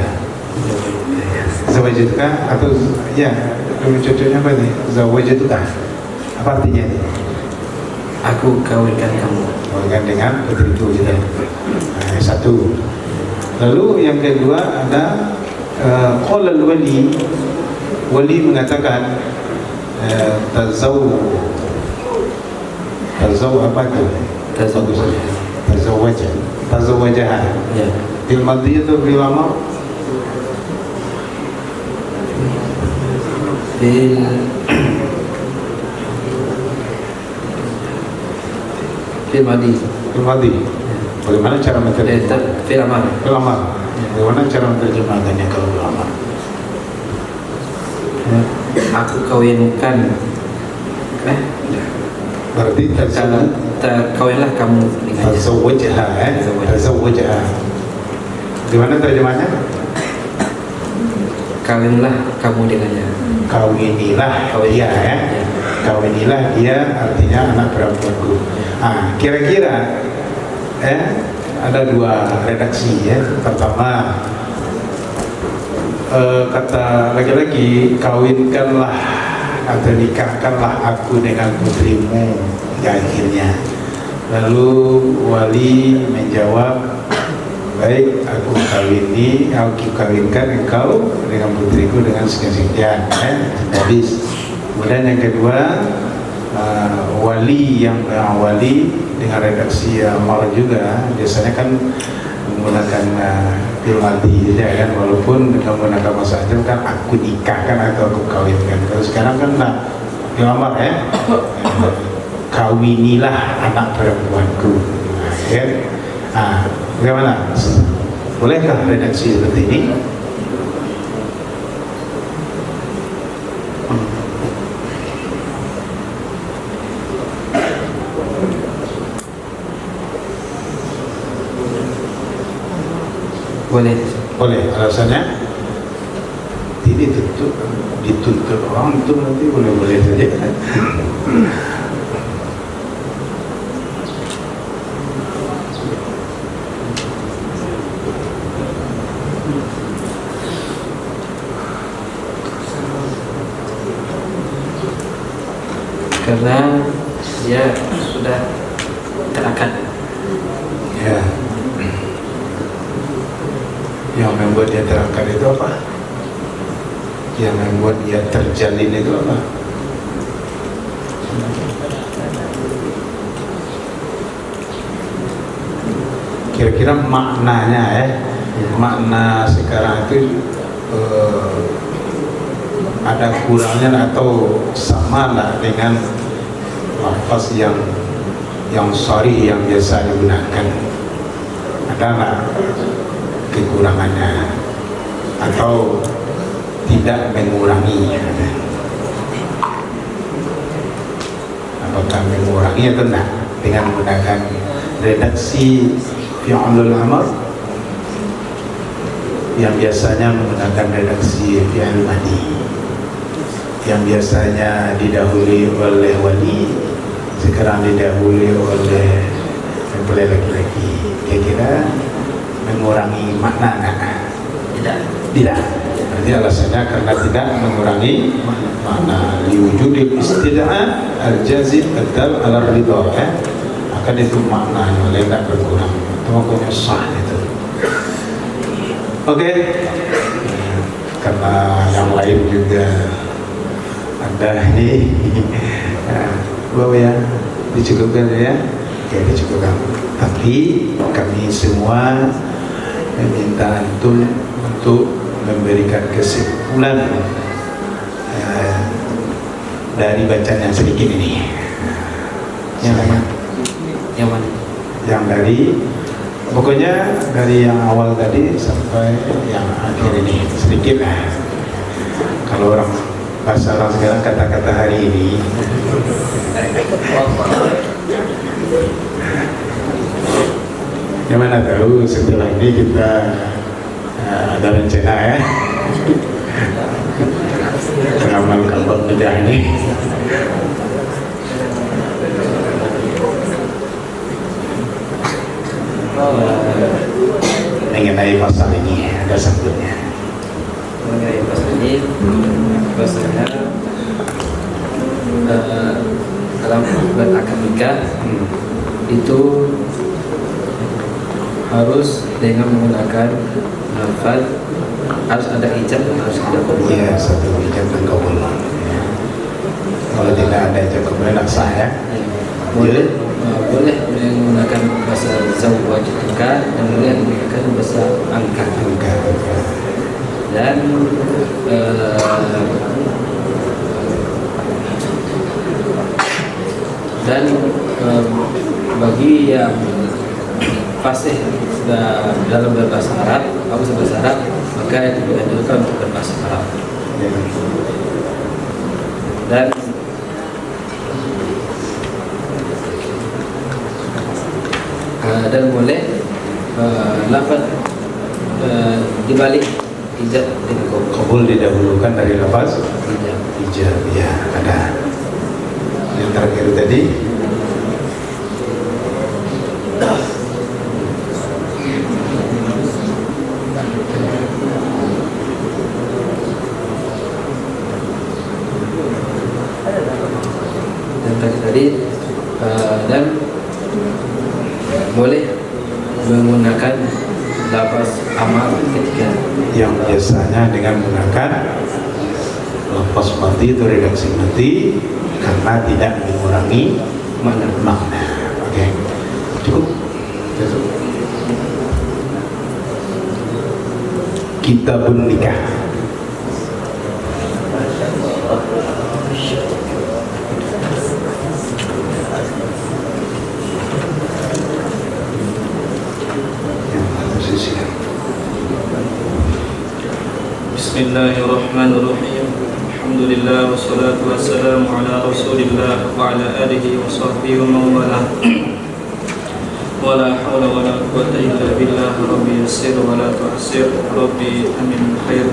atau ya lebih cocoknya apa nih, zawajtuka apa artinya ini? Aku kawinkan kamu. Kawinkan dengan putriku gitu. Nah, satu. Lalu yang kedua ada qala wali mengatakan tazaw apa itu? Tazawwajah. Ya. Fil madhi itu fil amar. Fil madi. Bagaimana cara menerjemahkan? Fil amar. Fil amar. Bagaimana cara menerjemahkannya kalau fil amar? Aku kawinkan. Berarti Kawinlah kamu dengannya. Tazawwajah. Gimana terjemahnya? Kawinlah kamu dengannya. Kawinilah dia ya. Kawinilah dia artinya anak perempuanku. Kira-kira ada dua redaksi ya. Pertama kata laki-laki, kawinkanlah atau nikahkanlah aku dengan putrimu di akhirnya. Lalu wali menjawab, baik, aku kawinkan engkau dengan putriku dengan sekian-sekian. Habis. Kemudian yang kedua, wali dengan redaksi amar juga biasanya kan menggunakan fil madhi ya kan, walaupun dengan menggunakan masa itu kan aku nikahkan atau aku kawinkan. Kalau sekarang kan fil amar ya, kawinilah anak perempuanku. Bagaimana? Bolehkah redaksi seperti ini? Boleh. Alasannya ini dituntut orang itu nanti boleh saja. Karena dia sudah terakad. Ya. Yang membuat dia terangkat itu apa? Yang membuat dia terjalin itu apa? Kira-kira maknanya makna sekarang itu ada kurangnya atau sama lah dengan lafaz yang sharih yang biasa digunakan? Ada nggak kekurangannya atau tidak mengurangi? Apakah mengurangi atau tidak dengan menggunakan redaksi fi'lul amr yang biasanya menggunakan redaksi fi'il madhi, yang biasanya didahului oleh wali sekarang didahului oleh mempelai laki-laki? Kira-kira mengurangi makna enggak? Tidak. Berarti alasannya karena tidak mengurangi makna. Liwujudil istida'ah al-jazim adal ala ridha, akan itu maknanya oleh tidak berkurang. Itu maknanya sah itu. Oke. Karena yang lain juga ada ini. Bawa ya, dicukupkan ya. Oke, dicukupkan. Tapi kami semua meminta antum untuk memberikan kesimpulan dari bacaan yang sedikit ini. Yang mana? Yang dari pokoknya dari yang awal tadi sampai yang akhir ini sedikit. Kalau orang bahasa orang sekarang kata-kata hari ini. Gimana tahu setelah ini kita ada rencana ya mengamalkan bid'ah ini. mengenai pasal ini ada sabtunya. Mengenai pasal ini, bahasanya dalam bulan akad nikah itu harus dengan menggunakan lafaz, harus ada ijab dan harus ada qabul. Iya, satu ijab dan kabul. Ya. Kalau tidak ada ijab kabul tidak sah ya. Boleh menggunakan bahasa zawaj nikah dan boleh menggunakan bahasa angkat. Dan bagi yang fasih dalam berbahasa Arab, bahasa Arab, maka itu dianjurkan untuk berbahasa Arab. Dan boleh lafaz dibalik ijab dengan qabul. Kabul didahulukan dari lafaz Ijab. ijab. Ya, ada. Yang terakhir tadi dan boleh menggunakan lafaz amar ketika yang biasanya dengan menggunakan lafaz mati itu redaksi mati karena tidak mengurangi makna. Oke, cukup. Kitabun nikah. Bismillahirrahmanirrahim. Alhamdulillah wassalatu wassalamu ala Rasulillah wa ala alihi wa sahbihi wa mawala. Wala hawla wala quwwata illa billah. Rabbi yassir wa la tu'assir. Rabbi amin khair.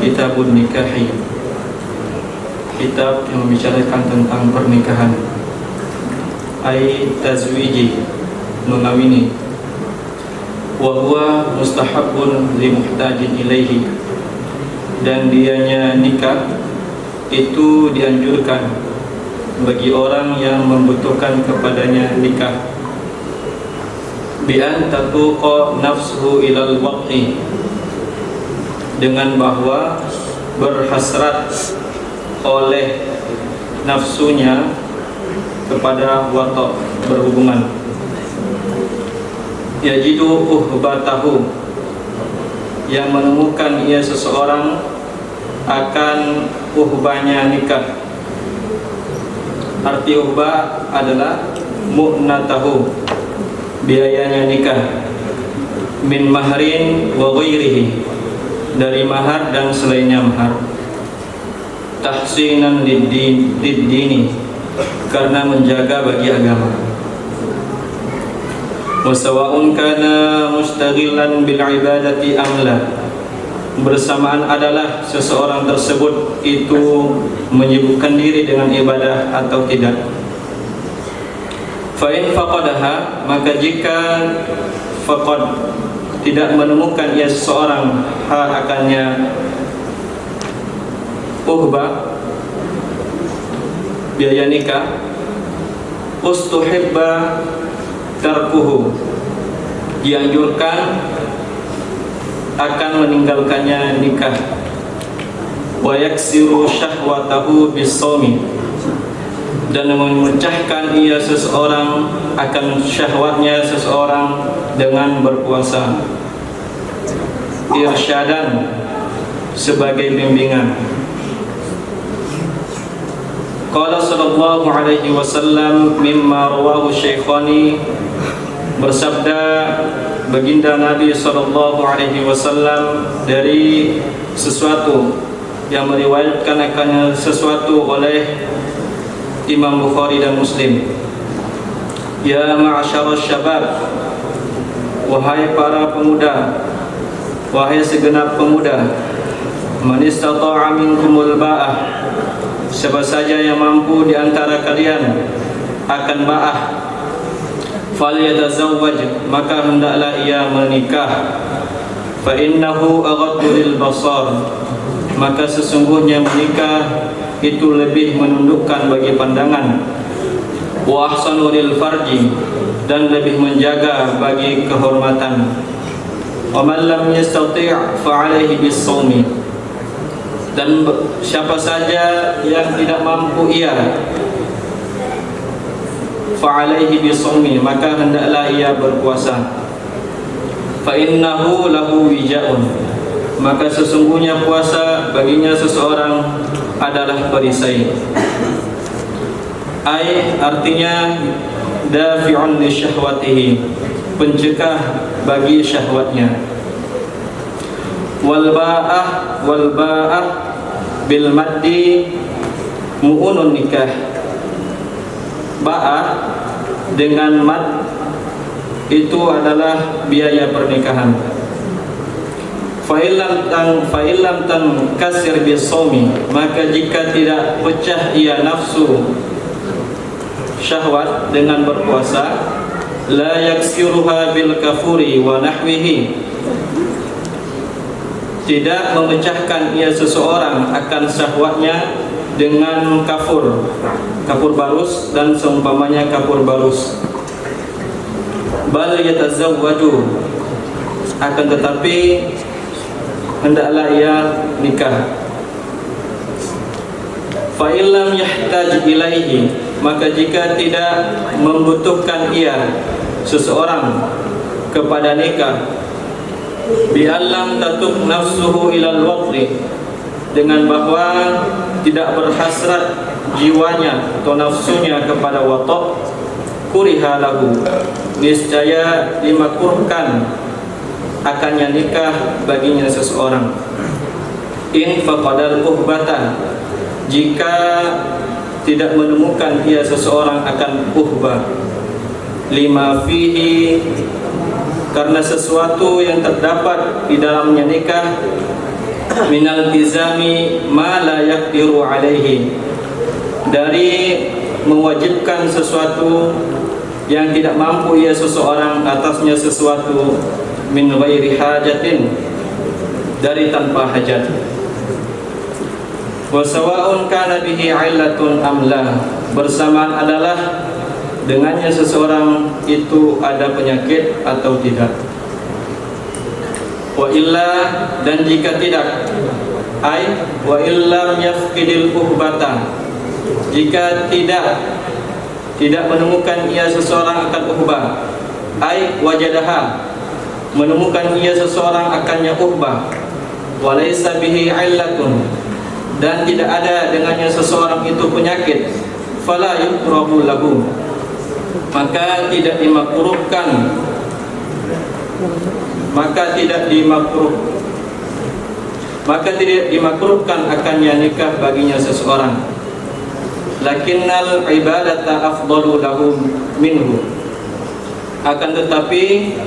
Kitabun nikahi. Kitab yang membicarakan tentang pernikahan. Ai tazwiji, mengawini. Wa huwa mustahabun li muhtajin ilaihi. Dan dianya nikah itu dianjurkan bagi orang yang membutuhkan kepadanya nikah. Bi an tatuqa nafsuhu ilal waqi, dengan bahwa berhasrat oleh nafsunya kepada watak berhubungan. Yajidu uhbatahu, yang menemukan ia seseorang akan uhbahnya nikah. Arti uhbah adalah mu'natahu, biayanya nikah, min mahrin wa ghairihi, dari mahar dan selainnya mahar, tahsinan lid-dini, karena menjaga bagi agama. Wasawa'un kana mustaghilan bil ibadati amla, bersamaan adalah seseorang tersebut itu menyibukkan diri dengan ibadah atau tidak. Fa in faqadaha, maka jika faqad, tidak menemukan ia seseorang akannya uhbah, biaya nikah, ustuhibba tarkuhu, dianjurkan akan meninggalkannya nikah. Wa yaksiru syahwatahu bisawmi, dan memecahkan ia seseorang akan syahwatnya seseorang dengan berpuasa. Irsyadan, sebagai bimbingan. Qala sallallahu alaihi wasallam mimma rawahu Syaikhani, bersabda baginda Nabi sallallahu alaihi wasallam dari sesuatu yang meriwayatkan akannya sesuatu oleh Imam Bukhari dan Muslim. Ya ma'asyarasy syabab, wahai para pemuda, wahai segenap pemuda, man istata'a minkumul ba'ah, siapa saja yang mampu di antara kalian akan ba'ah, falyatazawwaj, maka hendaklah ia menikah. fa innahu aghaddu lil basar, maka sesungguhnya menikah itu lebih menundukkan bagi pandangan, wa ahsanu lil farji, dan lebih menjaga bagi kehormatan. Wa man lam yastati' fa alaihi bis-shaumi, dan siapa saja yang tidak mampu ia, fa alaihi bis-shaumi, maka hendaklah ia berpuasa. Fa innahu lahu wijaun, maka sesungguhnya puasa baginya seseorang adalah perisai. Ai artinya dafi'un li syahwatihi, pencegah bagi syahwatnya. Wal ba'ah bil maddi mu'unun nikah. Ba'ah dengan mad itu adalah biaya pernikahan. Fa'ilam tan kasir bisawmi, maka jika tidak pecah ia nafsu syahwat dengan berpuasa, la yaksiruha bil kafuri wa nahwihi, tidak memecahkan ia seseorang akan syahwatnya dengan kafur barus dan seumpamanya kafur barus. Bal yatazawwaju, akan tetapi hendaklah ia nikah. Fa illam yahtaj ilaihi, maka jika tidak membutuhkan ia seseorang kepada nikah, bi allam tatub nafsuhu ilal waqti, dengan bahwa tidak berhasrat jiwanya atau nafsunya kepada watak, kuriha lahu, niscaya dimakruhkan akannya nikah baginya seseorang. In faqadal uhbata, jika tidak menemukan ia seseorang akan uhbah, lima fihi, karena sesuatu yang terdapat di dalamnya nikah, minal tizami ma la yaqdiru alaihi, dari mewajibkan sesuatu yang tidak mampu ia seseorang atasnya sesuatu, min ghairi hajatin, dari tanpa hajat. Wa sawa'un kana bihi 'illatun am la, bersamaan adalah dengannya seseorang itu ada penyakit atau tidak. Wa illa, dan jika tidak, ai wa illam yafqidil uhbata, jika tidak menemukan ia seseorang akan uhbah, ai wajadaha, menemukan ia seseorang akannya uhbah, walaysa bihi 'illatun, dan tidak ada dengannya seseorang itu penyakit, fala yukrahu lahu, maka tidak dimakruhkan, maka tidak dimakruhkan akannya nikah baginya seseorang. Lakinnal ibadata afdalu lahu minhu, akan tetapi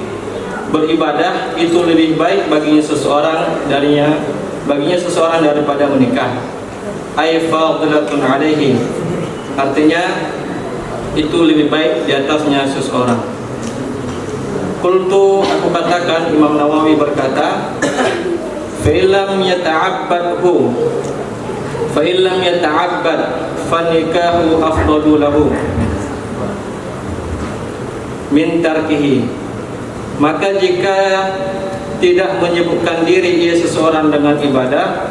beribadah itu lebih baik baginya seseorang daripada menikah. Ay fadilatun alaihi, artinya itu lebih baik di atasnya seseorang. Qultu, aku katakan, Imam Nawawi berkata, fa illam yata'abbad fanikahu afdalu lahu min tarkihi, maka jika tidak menyibukkan diri ia seseorang dengan ibadah,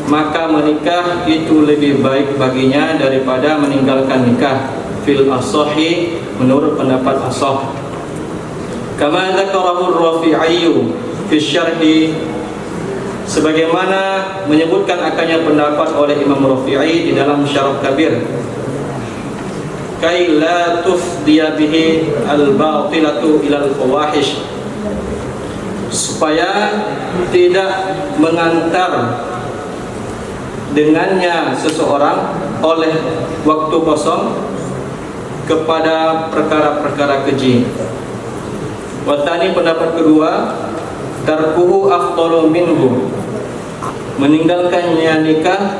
maka menikah itu lebih baik baginya daripada meninggalkan nikah, fil as-sahih, menurut pendapat as-sahih. Kama dzakarahu ar-Rafi'i fi syarhi, sebagaimana menyebutkan akannya pendapat oleh Imam Rafi'i di dalam Syarah Kabir. Kai la tufdiya bihi al-batilatu ila al-fawahish, supaya tidak mengantar dengannya seseorang oleh waktu kosong kepada perkara-perkara keji. Watani, pendapat kedua, tarkuhu afdalu minhu, meninggalkannya nikah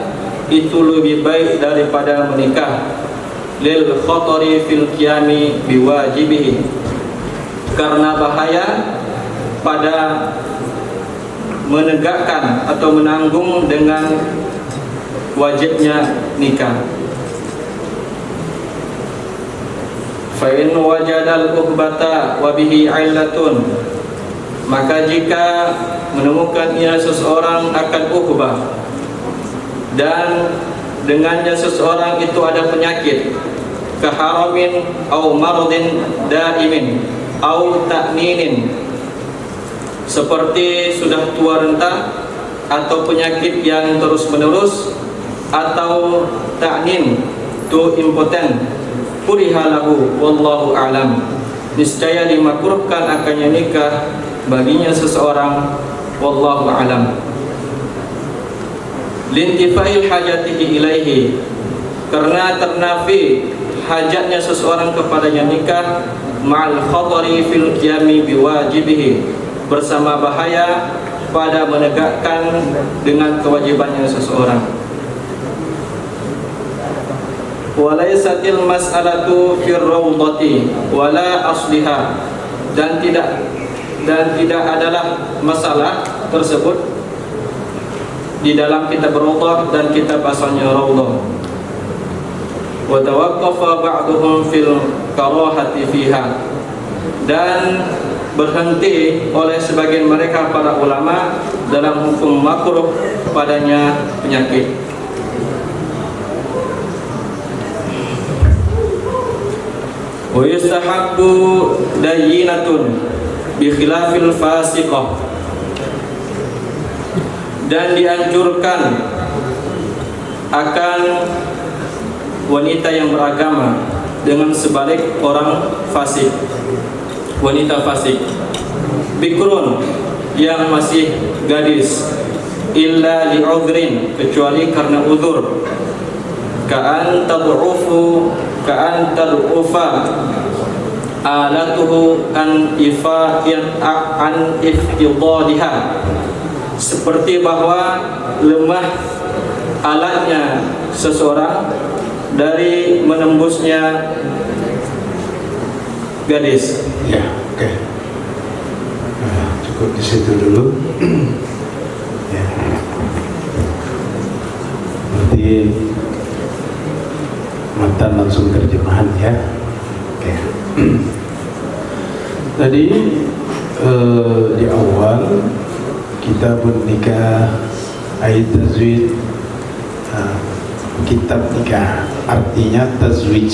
itu lebih baik daripada menikah, lil khatari fil qiyami biwajibihi, karena bahaya pada menegakkan atau menanggung dengan wajibnya nikah. Fa in wajadal ukhbata wa bihi 'illatun, maka jika menemukan ia seseorang akan ukhbah dan dengannya seseorang itu ada penyakit, kaharamin au maradin daimin au ta'ninin, seperti sudah tua renta atau penyakit yang terus menerus, atau ta'nin tu impoten, kurihalahu wallahu a'lam, niscaya dimakruhkan akannya nikah baginya seseorang, wallahu a'lam. Lintifail hajatihi ilaihi, karena ternafi hajatnya seseorang kepadanya nikah, ma'al khatari fil qiyami biwajibihi, bersama bahaya pada menegakkan dengan kewajibannya seseorang. Walaysatil mas'alatu fir rawdati wala asliha, dan tidak adalah masalah tersebut di dalam kitab Rawdah dan kitab asalnya Rawdah. Wa tawaqqafa ba'duhum fil karahati fiha, dan berhenti oleh sebagian mereka para ulama dalam hukum makruh padanya penyakit. Wa yustahabbu dayyinatun bi khilafil fasiqah, dan dianjurkan akan wanita yang beragama dengan sebalik orang fasik, wanita fasik. Bikrun, yang masih gadis, illa li'udhrin, kecuali karena uzur, ka'an tad'ufa alatuhu an iftidadiha, seperti bahwa lemah alatnya seseorang dari menembusnya gadis. Ya, oke. Cukup di situ dulu. Ya. Berarti matan langsung terjemahan ya. Oke. Tadi di awal kitab nikah, ayat tazwij, kitab nikah artinya tazwij.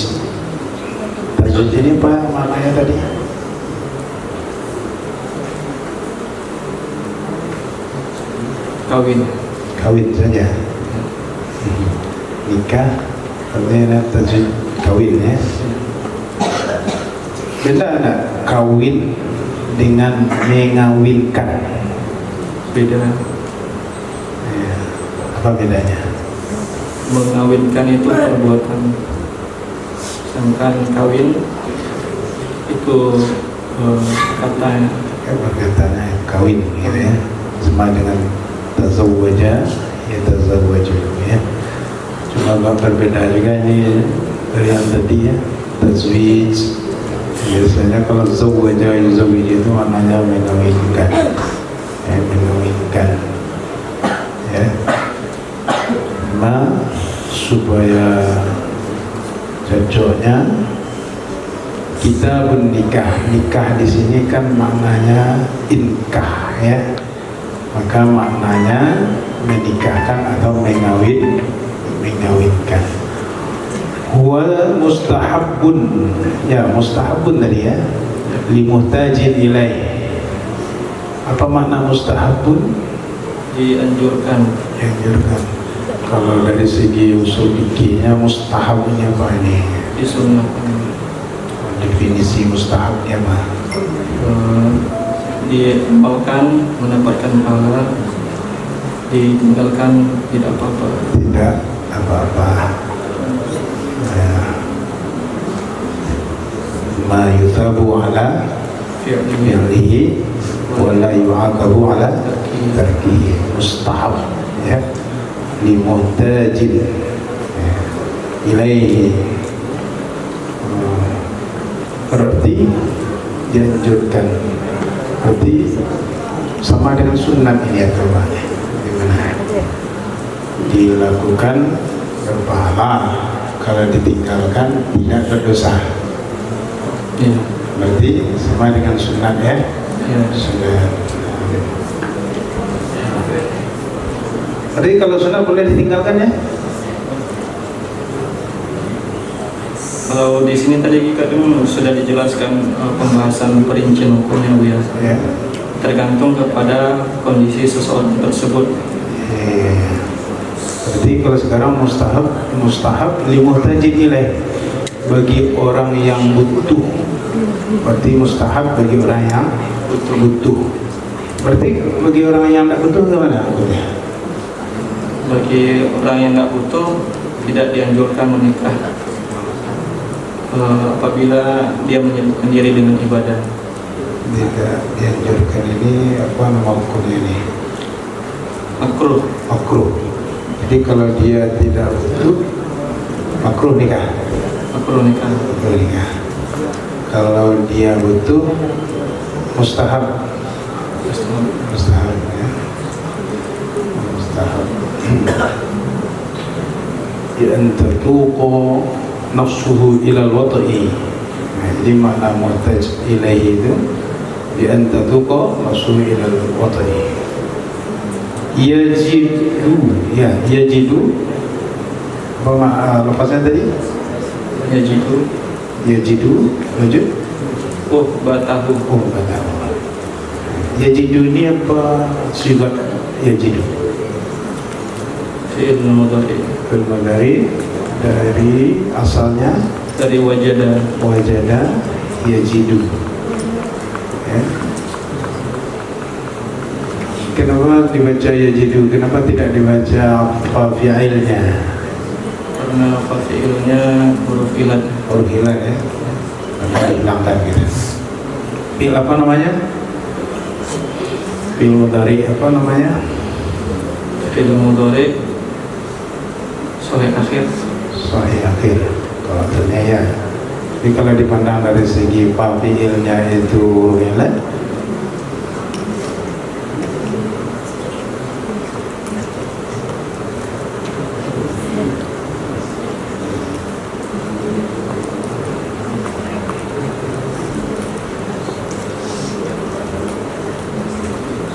Tazwij ini apa maknanya tadi? Kawin saja. Nikah artinya tazwij, kawin ya. Beda enggak kawin dengan mengawinkan? Beda. Ya. Apa bedanya? Mengawinkan itu perbuatan, sedangkan kawin itu katanya. Perkataannya kawin gitu ya. Sama dengan tazawwaja, ya tazawwaju ya. Cuma agak berbeda juga ini dari yang tadi ya. Tazwij biasanya kalau zawwaja itu maknanya mengawinkan. Mengawinkan ya, supaya cocoknya kita menikah. Nikah di sini kan maknanya inkah ya, maka maknanya menikahkan atau mengawinkan. Huwa mustahabun, ya mustahabun tadi ya, limuhtajin ilaih. Apa makna mustahabun? Dianjurkan. Dianjurkan. Kalau dari segi usul fikihnya mustahabnya apa ini? Disunnahkan. Definisi mustahabnya apa? Diamalkan, mendapatkan pahala, ditinggalkan tidak apa-apa. Tidak apa-apa. Ya. Ma yuthabu ala fi'lihi wala yu'aqabu ala tarkihi. Mustahab ya, limuhtajin ya, ilaihi, berarti dianjurkan, berarti sama dengan sunat ini aturannya, dimana dilakukan berpahala, kalau ditinggalkan tidak berdosa. Ya. Berarti sama dengan sunat ya. Ya. Sunat. Berarti kalau sunat boleh ditinggalkan ya? Kalau di sini tadi kadang sudah dijelaskan pembahasan perincian hukumnya Bu ya. Ya. Tergantung kepada kondisi seseorang tersebut. Berarti kalau sekarang mustahab limuhtajid ilaih, bagi orang yang butuh. Berarti mustahab bagi orang yang butuh. Berarti bagi orang yang tidak butuh gimana? Bagi orang yang nggak butuh tidak dianjurkan menikah apabila dia menyibukkan diri dengan ibadah. Tidak dianjurkan ini apa nama hukumnya ini? Makruh. Makruh. Jadi kalau dia tidak butuh, makruh nikah. Makruh nikah. Makruh nikah. Kalau dia butuh, mustahab. Mustahab ya. Mustahab. An tatuqa nafsuhu ila al-wata'i. Nah, jadi makna muhtaj ilaihi itu bi an tatuqa nafsuhu ila al-wata'i. Yajidu apa lepasnya tadi? Yajidu wujud Batahu. batahu. Yajidu ini apa sifat yajidu? Fi'il mudhari. Fi'il mudhari dari asalnya Dari wajada. yajidu ya. Kenapa dibaca yajidu? Kenapa tidak dibaca apa fi'ilnya? Karena fi'ilnya huruf ilat. Huruf ilat ya, maka hilangkan gitu. Fi'il apa namanya? Fi'il mudhari apa namanya? Fi'il mudhari sahih akhir. Sahih akhir. Kalau akhirnya ya. Jadi kalau dipandang dari segi fi'ilnya itu huruf ilat,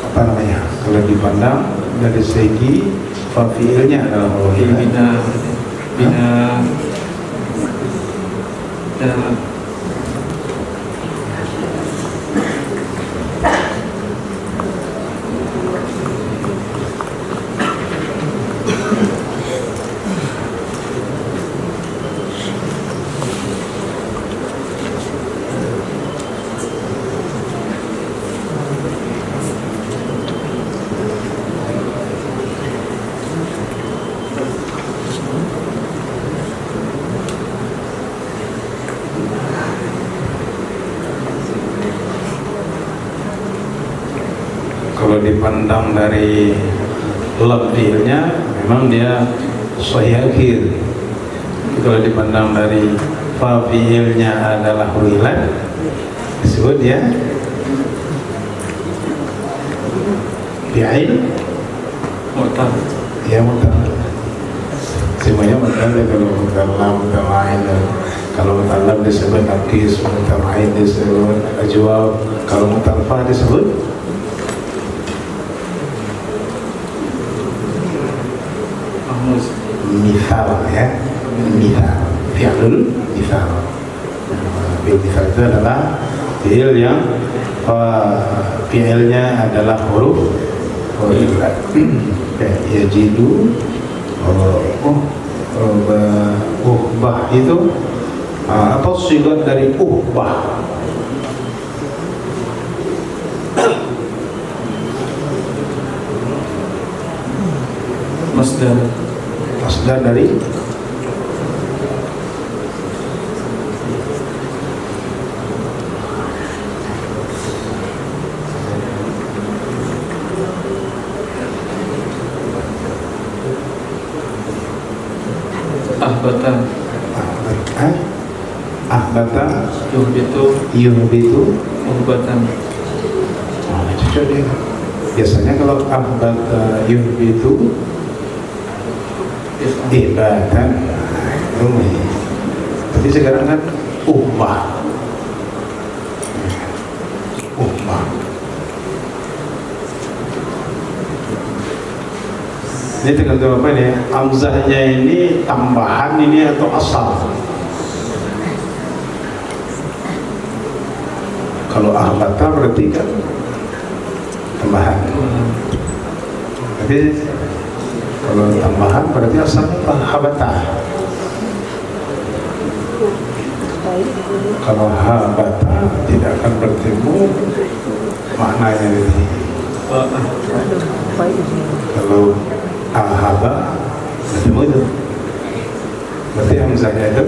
apa namanya? Kalau dipandang dari segi fi'ilnya adalah huruf ilat. Bina dan kalau dipandang dari lafznya memang dia sahih akhir. Kalau dipandang dari fi'ilnya adalah wilan, disebut dia fi'il mu'tal. ya mutal. Semuanya mutal ya, kalau mutalam, mutalain. Kalau mutalam disebut nakis, mutalain disebut ajwab. Kalau mutalfah disebut misal ya, misal, fi'lul misal. Misal itu adalah fi'il yang fi'ilnya adalah huruf ilat. Yajidu uhbah itu apa sigat dari uhbah? Masdar dari ahbata Yuhbitu yuhbitu. uhbatan. Cocok dia. Biasanya kalau ahbata yuhbitu ibatan, tapi sekarang kan ummah. Ini tergantung apa ini? Hamzahnya ini tambahan ini atau asal? Kalau ahbata berarti kan tambahan. Tapi kalau tambahan berarti asalnya habata. Kalau habata tidak akan bertemu maknanya ini. Kalau ahaba bertemu itu berarti hamzahnya itu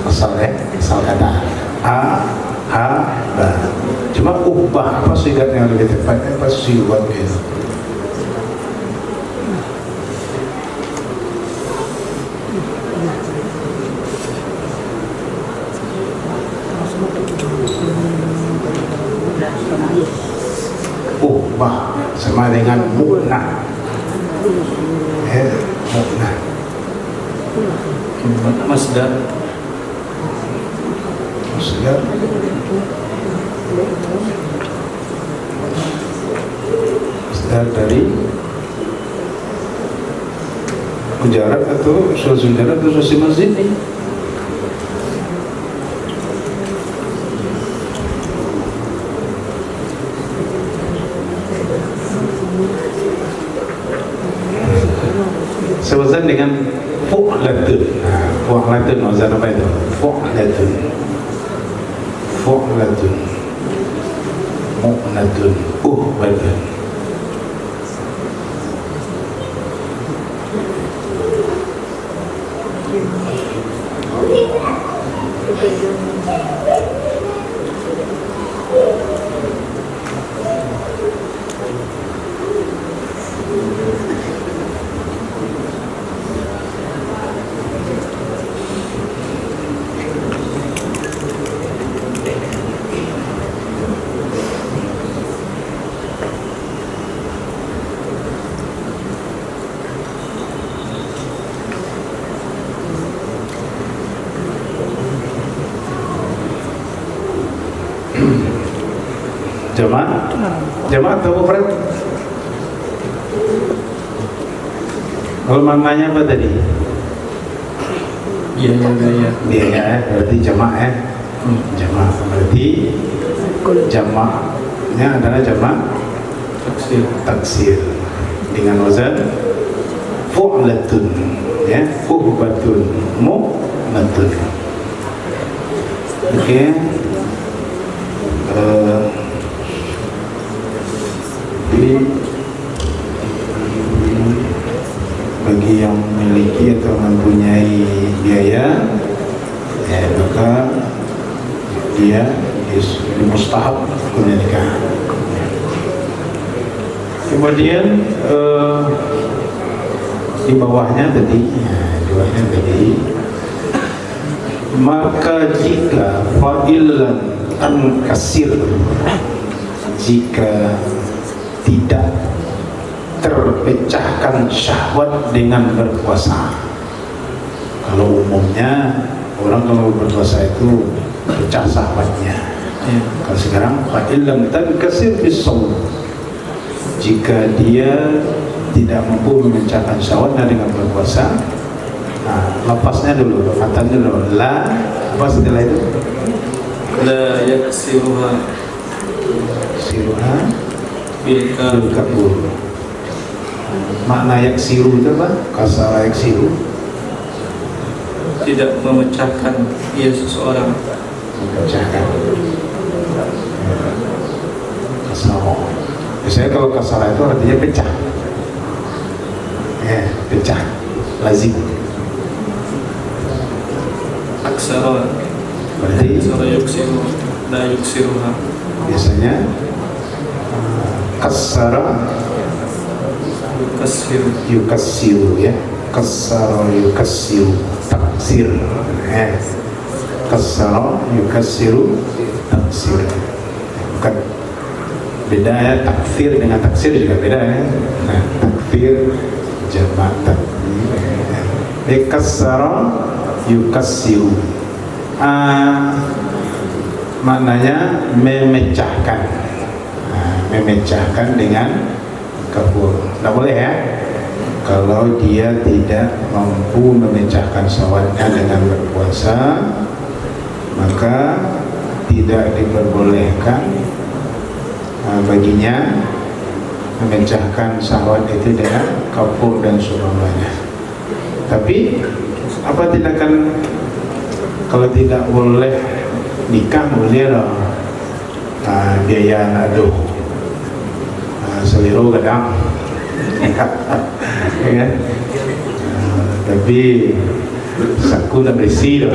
asal kata ahaba. Cuma ubah apa sigatnya lebih tepatnya apa siwat gitu. Ubah sama dengan munah. Munah. Masdar. Masdar dari mujarad atau sulasi mujarad atau sulasi mazid. Sewazan dengan fu'latun. Fu'latun wazan apa itu? Fu'latun. Mu'natun. Uhbatun. Jamaah atau mufrad? Kalau maknanya apa tadi? Iya, berarti jamaah jamaah berarti jamaahnya adalah jamaah taksir dengan wazan fu'latun, ya, uhbatun, mu'natun. Oke. Bagi yang memiliki atau mempunyai biaya, ya, maka dia mustahab menikah. Kemudian di bawahnya tadi, maka jika fa'ilan an kasir, jika tidak terpecahkan syahwat dengan berpuasa. Kalau umumnya orang kalau berpuasa itu pecah syahwatnya. Kalau sekarang fa'ilam tankasir bisawm, jika dia tidak mampu memecahkan syahwatnya dengan berpuasa. Nah, lapasnya dulu, matanya dulu. La, apa setelah itu? La yaksiruha bil kabur. Makna yaksiru itu apa? Kasara yaksiru, tidak memecahkan ia seseorang. memecahkan. Kasara. Biasanya kalau kasara itu artinya pecah. Ya, pecah. Lazim. Aksara Berarti yuksiru, la yuksiruha. biasanya kasara yukassiru, ya, kasara yukassiru, taksir, kasara yukassiru, taksir. Bukan Beda ya, takfir dengan taksir juga beda ya. Nah, takfir jamak takfir. Kassara yukassiru. Maknanya memecahkan. Memecahkan dengan kafur. Tidak boleh ya. Kalau dia tidak mampu memecahkan syahwatnya dengan berpuasa, maka tidak diperbolehkan baginya memecahkan syahwat itu dengan kafur dan seumpamanya. Tapi apa tindakan kalau tidak boleh nikah? Boleh loh, biaya aduh seliru kadang ya kan? Tapi saku tak berisi loh.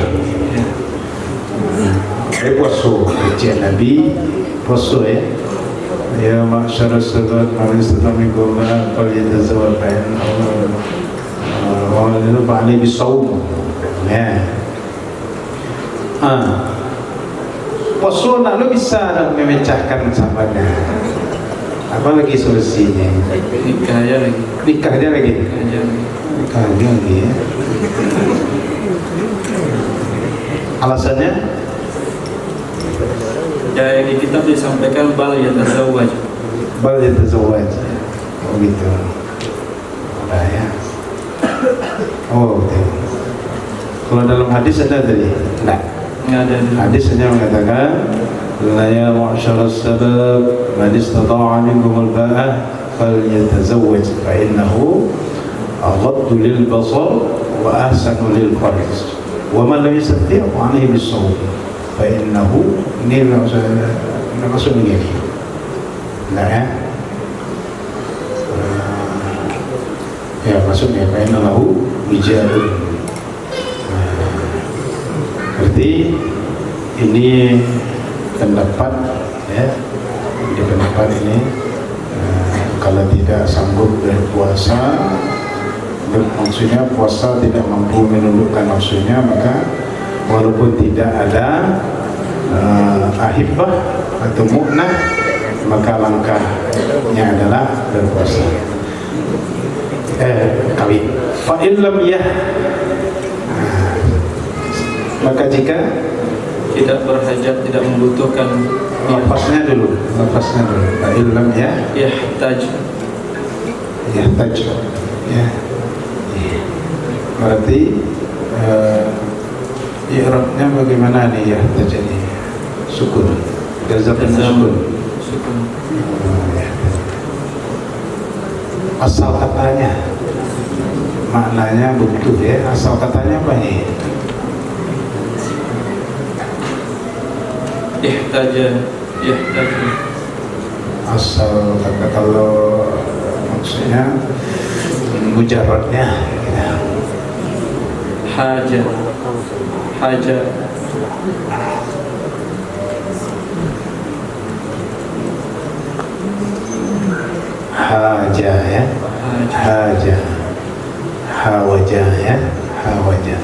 Puasa kecil Nabi puasa ya. Ya masyarakat sahabat kami sedang menggunakan falyatazawwaj wa itu ba'ali bisawm ya. Puasa nak lo bisa nak memecahkan sahabatnya. Apa lagi solusinya? Nikah aja lagi. Nikah dia lagi. Nikah dia lagi ya. Alasannya? Ya, di kitab disampaikan bal yatazawwaj. Bal yatazawwaj. Oh gitu. Udah ya. Oh betul. Kalau dalam hadis ada tadi? Enggak. Enggak ada. Hadis hanya mengatakan la ya ma'syaras sabab man istata'a minkum al-ba'ah falyatazawwaj fa innahu aghaddu lil basar wa ahsanu lil farj wa man lam yastati' fa 'alayhi bis-sawm fa innahu ini maksud begini. Nah ya. Ya maksudnya fa innahu wijadun. Berarti ini pendapat ya, di pendapat ini kalau tidak sanggup berpuasa, maksudnya puasa tidak mampu menundukkan nafsunya, maka walaupun tidak ada ahibah atau mu'nah, maka langkahnya adalah berpuasa. Kawin. Fa illam ya, maka jika Tidak berhajat, tidak membutuhkan. Lafaznya dulu. Fa illam ya Yahtaj. Ya. Berarti i'rabnya bagaimana nih ya? Terjadi sukun. Jazabun sukun. Asal katanya, maknanya butuh ya. Asal katanya apa nih? Ihtaja. Asal kata kalau maksudnya mujarradnya ya. Haja. Haja ya. Haja. Hawaja ya. Hawaja.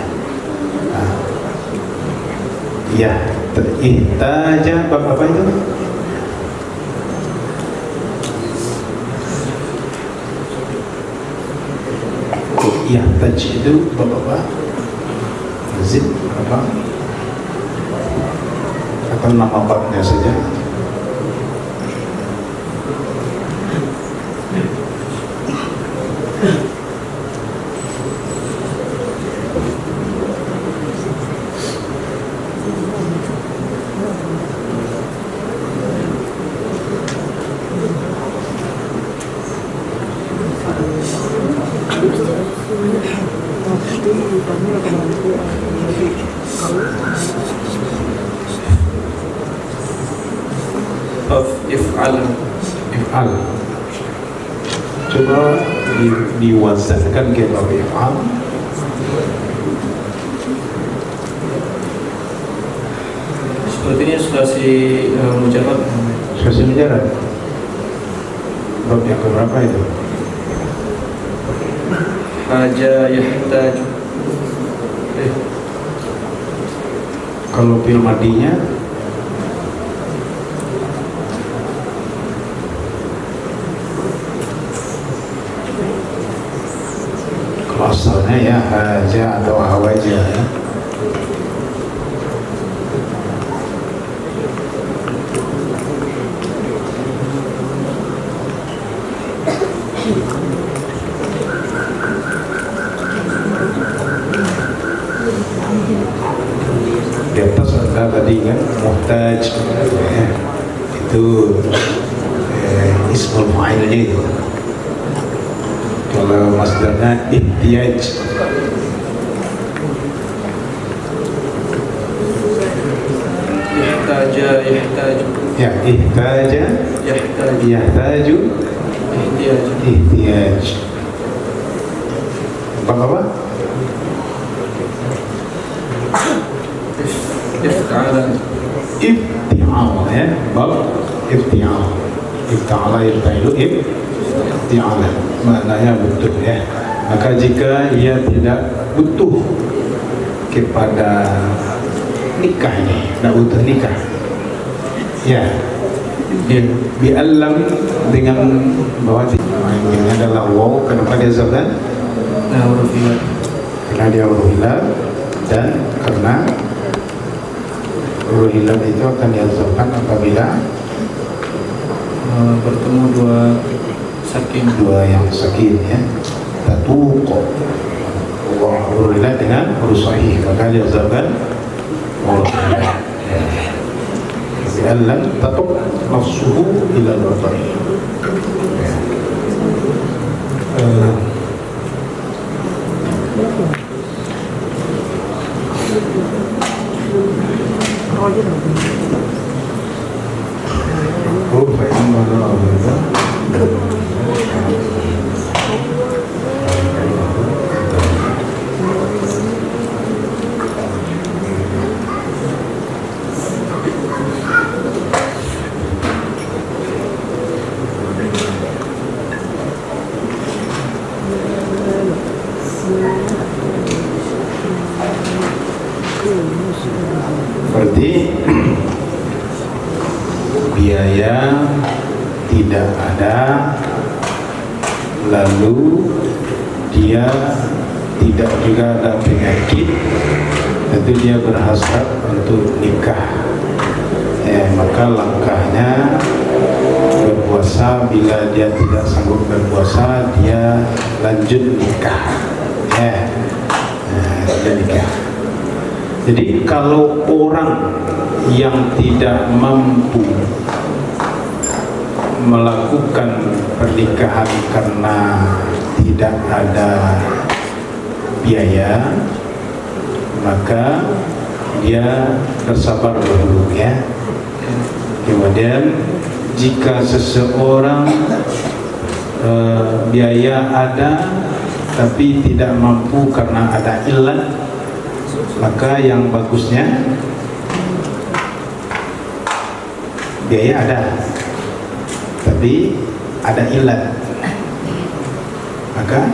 Ya, ihtaja apa itu? Ihtaj itu apa? Zid apa? Atau nama babnya saja? If'al. Coba diwazankan ke bab if'al. Sepertinya sudah si mujarrad. Sudah mujarrad. Bab yang keberapa itu? Haja yahtaj. Kalau fil madinya Bacanya ya haja atau hawaja ya. Di atas ada tadi kan muhtaj ya. Itu ismul fa'ilnya itu. Kalau masdarnya ihtiyaj. Ihtaja, ihtaju, Ya, ihtaja, yahtaju, yahtaju, ihtiyaj. ihtiyaj. Apa? Ifta'alan. Ibti'al ya, bab ibti'al. Ibti'ala ibta'ilu ibti'ala. Maknanya butuh ya. Maka jika ia tidak butuh kepada nikah ini, tidak butuh nikah, ya, bi'allam dengan bahwa ini adalah waw. Kenapa dia zabdan? Nah, huruf hilal. Karena dia huruf hilal, dan karena huruf hilal itu akan diazabkan apabila Bertemu dua sakin. dua yang sakin ya, tatuqo huruf hilal dengan huruf sahih, maka diazabkan huruf hilal. Bi'allam tatuq nafsuhu ila al-watari. Berarti biaya tidak ada, lalu dia tidak juga ada penyakit, tentu dia berhasrat untuk nikah. Maka langkahnya berpuasa. Bila dia tidak sanggup berpuasa, dia lanjut nikah. Dia nikah. Jadi kalau orang yang tidak mampu melakukan pernikahan karena tidak ada biaya, maka dia bersabar dulu ya. Kemudian jika seseorang biaya ada tapi tidak mampu karena ada ilat, maka yang bagusnya biaya ada tapi ada ilat, maka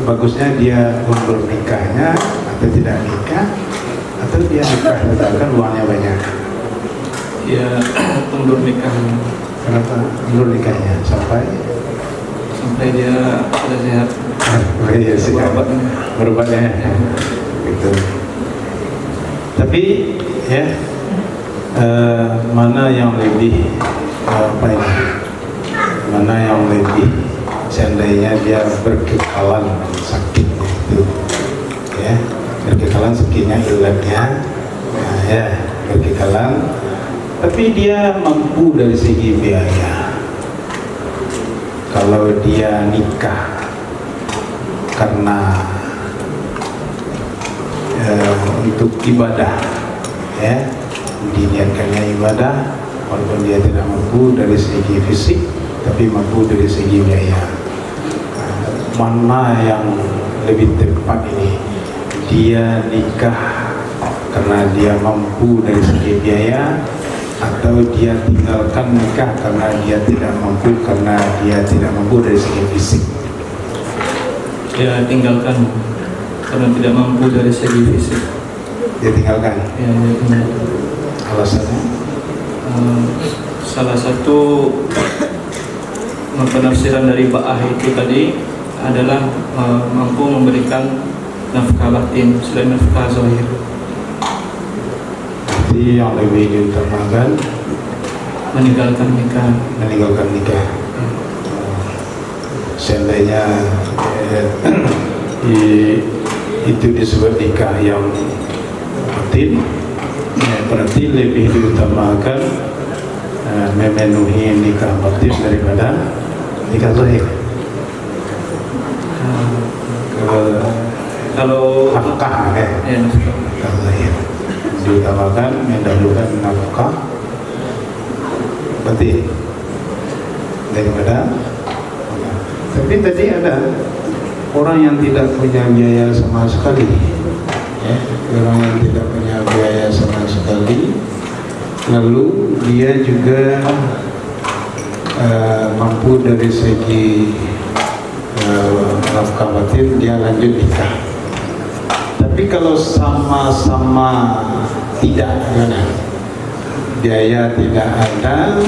bagusnya dia mundur nikahnya atau tidak nikah, atau dia nikah sedangkan uangnya banyak. Ya, mundur nikah. Kenapa mundur nikahnya? Sampai dia sudah sehat. Iya sih, berobatnya gitu. Tapi ya, mana yang lebih mana yang lebih seandainya dia berkekalan sakit itu ya, berkekalan sakitnya ilatnya ya, berkekalan, tapi dia mampu dari segi biaya. Kalau dia nikah karena untuk ibadah ya, diniatkannya ibadah, walaupun dia tidak mampu dari segi fisik tapi mampu dari segi biaya. Mana yang lebih tepat ini? Dia nikah karena dia mampu dari segi biaya, atau dia tinggalkan nikah karena dia tidak mampu dari segi fisik? Dia tinggalkan karena tidak mampu dari segi fisik. Dia tinggalkan. Ya, dia tinggalkan. Alasannya? Salah satu penafsiran dari Ba'ah itu tadi adalah mampu memberikan nafkah batin selain nafkah zahir. Jadi yang lebih diutamakan Meninggalkan nikah. meninggalkan nikah. Seandainya itu disebut nikah yang batin, berarti lebih diutamakan memenuhi nikah batin daripada nikah zahir. Kalau Nafkah ya, nafkah. nikah zahir diutamakan mendahulukan nafkah batin daripada. Tapi tadi ada orang yang tidak punya biaya sama sekali, ya, orang yang tidak punya biaya sama sekali, lalu dia juga mampu dari segi nafkah batin, dia lanjut nikah. Tapi kalau sama-sama tidak, gimana? Biaya tidak ada,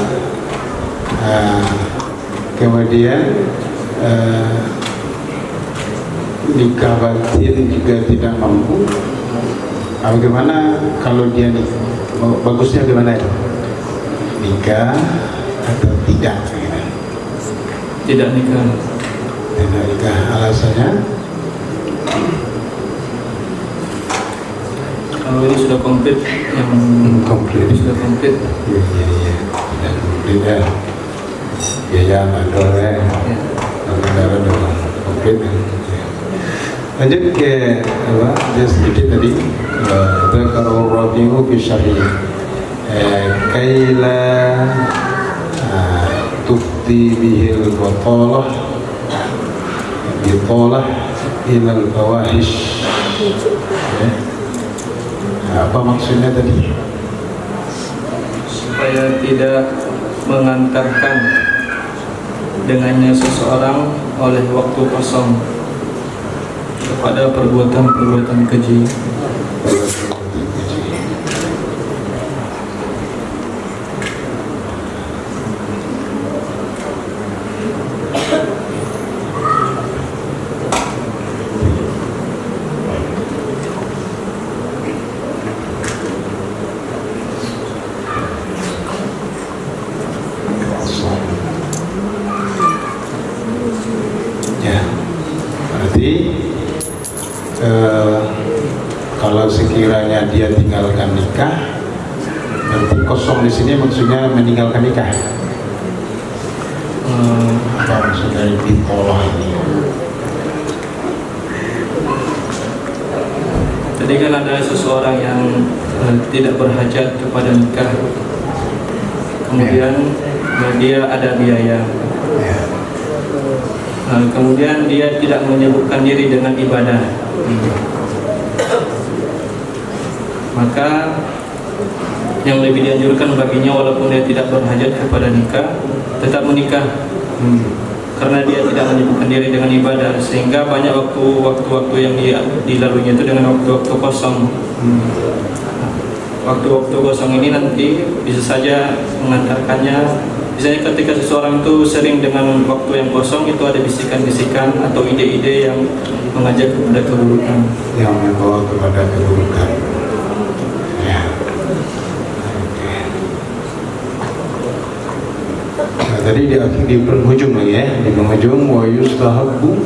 kemudian nikah batin juga tidak mampu. Bagaimana kalau dia nikah? Bagusnya gimana itu? Nikah atau tidak? Tidak nikah. Tidak nikah. Alasannya? Kalau ini sudah komplit, yang Komplit. sudah komplit. Iya. Tidak komplit ya. Biaya mandor ya. Negara dong. Komplit. Lanjut ke apa? Dia sedikit tadi. Dzakara Rabi'u fi syarhi kaila tufti bihil batalah ilal fawahish. Apa maksudnya tadi? Supaya tidak mengantarkan dengannya seseorang oleh waktu kosong kepada perbuatan-perbuatan keji. Ya, berarti kalau sekiranya dia tinggalkan nikah, berarti kosong di sini maksudnya meninggalkan nikah. Apa maksudnya bitolah ini? Tadi kan ada seseorang yang tidak berhajat kepada nikah, kemudian dia ada biaya. Ya. Kemudian dia tidak menyibukkan diri dengan ibadah, maka yang lebih dianjurkan baginya walaupun dia tidak berhajat kepada nikah, tetap menikah, karena dia tidak menyibukkan diri dengan ibadah, sehingga banyak waktu-waktu yang dilaluinya itu dengan waktu-waktu kosong. Waktu-waktu kosong ini nanti bisa saja mengantarkannya. Misalnya ketika seseorang itu sering dengan waktu yang kosong, itu ada bisikan-bisikan atau ide-ide yang mengajak kepada keburukan. Yang membawa kepada keburukan. Ya. Oke. Nah, tadi di penghujung lagi ya, di penghujung wa yustahabbu,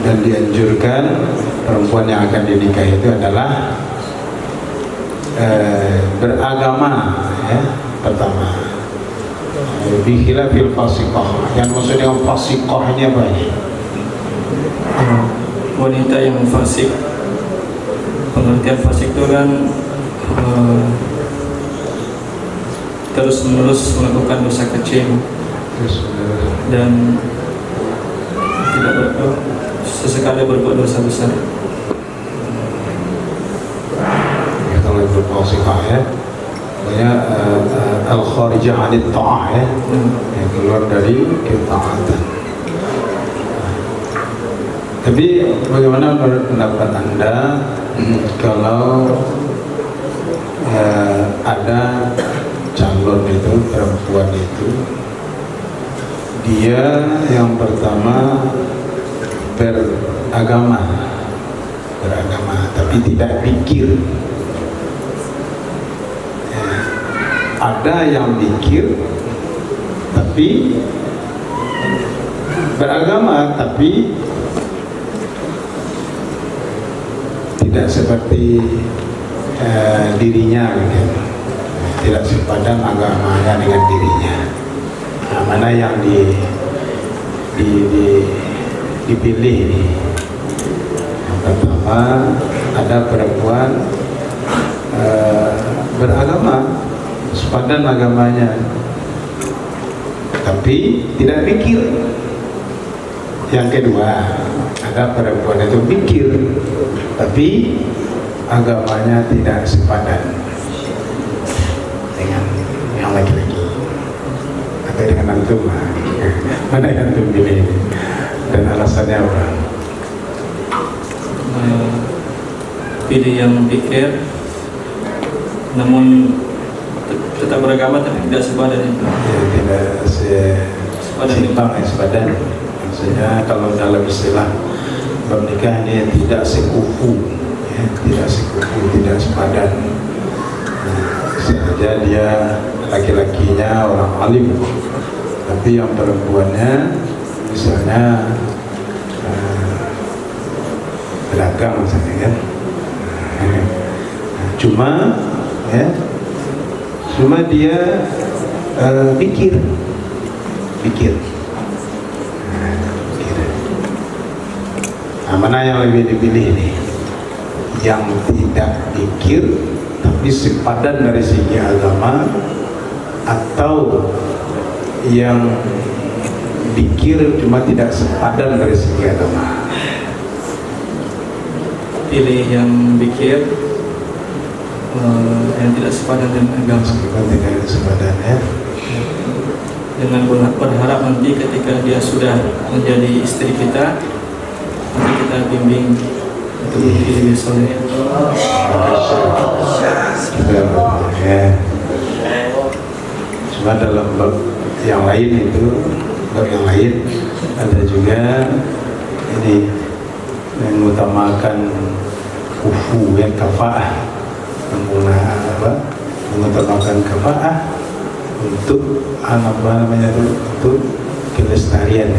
dan dianjurkan perempuan yang akan dinikah itu adalah beragama, ya, pertama. Bikhilafil fasiqah. Yang maksudnya yang fasiqah ini apa ini? Wanita yang fasik, pengertian fasik itu kan terus-menerus melakukan dosa kecil dan tidak sesekali berbuat dosa besar. Ya, kalau itu fasiqah ya, pokoknya al-kharijah anit ta'ah ya, yang keluar dari ketaatan. Tapi bagaimana menurut pendapat Anda kalau ada calon itu, perempuan itu, dia yang pertama beragama tidak pikir. Ada yang pikir tapi beragama, tapi tidak seperti dirinya, gitu. Tidak sepadan agamanya dengan dirinya. Nah, mana yang dipilih ini? Yang pertama, ada perempuan beragama, sepadan agamanya, tapi tidak pikir. Yang kedua, ada perempuan itu pikir, tapi agamanya tidak sepadan dengan yang laki-laki atau dengan antum. Mana yang antum pilih ini? Dan alasannya apa? Pilih yang pikir namun tetap beragama tapi tidak sepadan itu. Ya, tidak sepadan. Maksudnya kalau dalam istilah pernikahan ini tidak sekufu, ya, tidak sekufu, tidak sepadan. Saja dia laki-lakinya orang alim, tapi yang perempuannya misalnya pedagang misalnya, kan. Cuma dia pikir. Nah, mana yang lebih dipilih nih? Yang tidak pikir tapi sepadan dari segi agama, atau yang pikir cuma tidak sepadan dari segi agama? Pilih yang pikir yang tidak sepadan dengan agama. Tidak sepadan, ya. Dengan berharap nanti ketika dia sudah menjadi istri kita, nanti kita bimbing untuk menjadi lebih soleh. Ya. Cuma dalam bab yang lain ada juga ini mengutamakan kufu, ya, kafaah, mengutamakan kafaah untuk untuk kelestarian,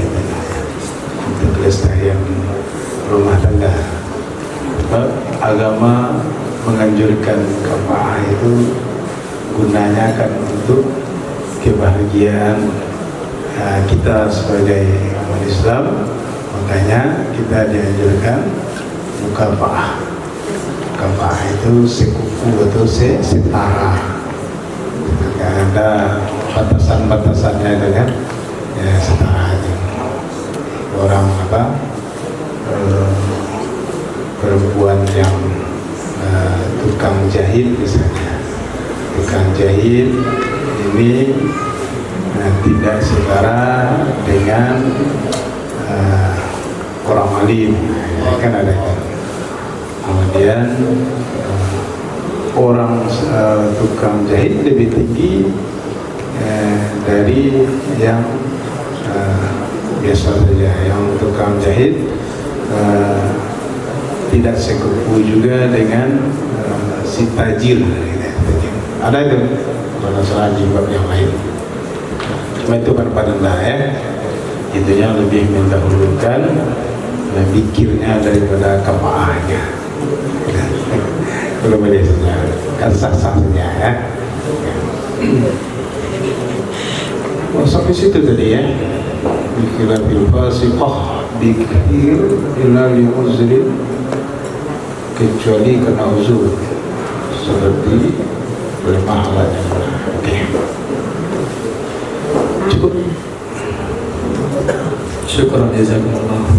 untuk kelestarian rumah tangga. Agama menganjurkan kafaah itu gunanya kan untuk kebahagiaan kita sebagai umat Islam. Makanya kita dianjurkan mukafaah. Mukafaah itu sekufu atau setara. Ada batasan-batasannya itu, kan, ya, setara aja. Orang perempuan yang tukang jahit misalnya, tukang jahit ini tidak setara dengan orang alim, kan ada, kan. Kemudian orang tukang jahit lebih tinggi dari yang biasa saja. Yang tukang jahit tidak sekufu juga dengan si tajir. Ada itu masalah jibab yang lain. Cuma itu berpadanlah, ya. Itu yang lebih mendahulukan pikirnya daripada kafaahnya. Belum ada sebenarnya, kan sah-sahnya, ya. Oh, sampai situ tadi, ya. Bikhilafil fasiqah bikir illa li uzrin, kecuali karena uzur seperti bermahalan. Oke. Cukup. Syukur jazakumullah.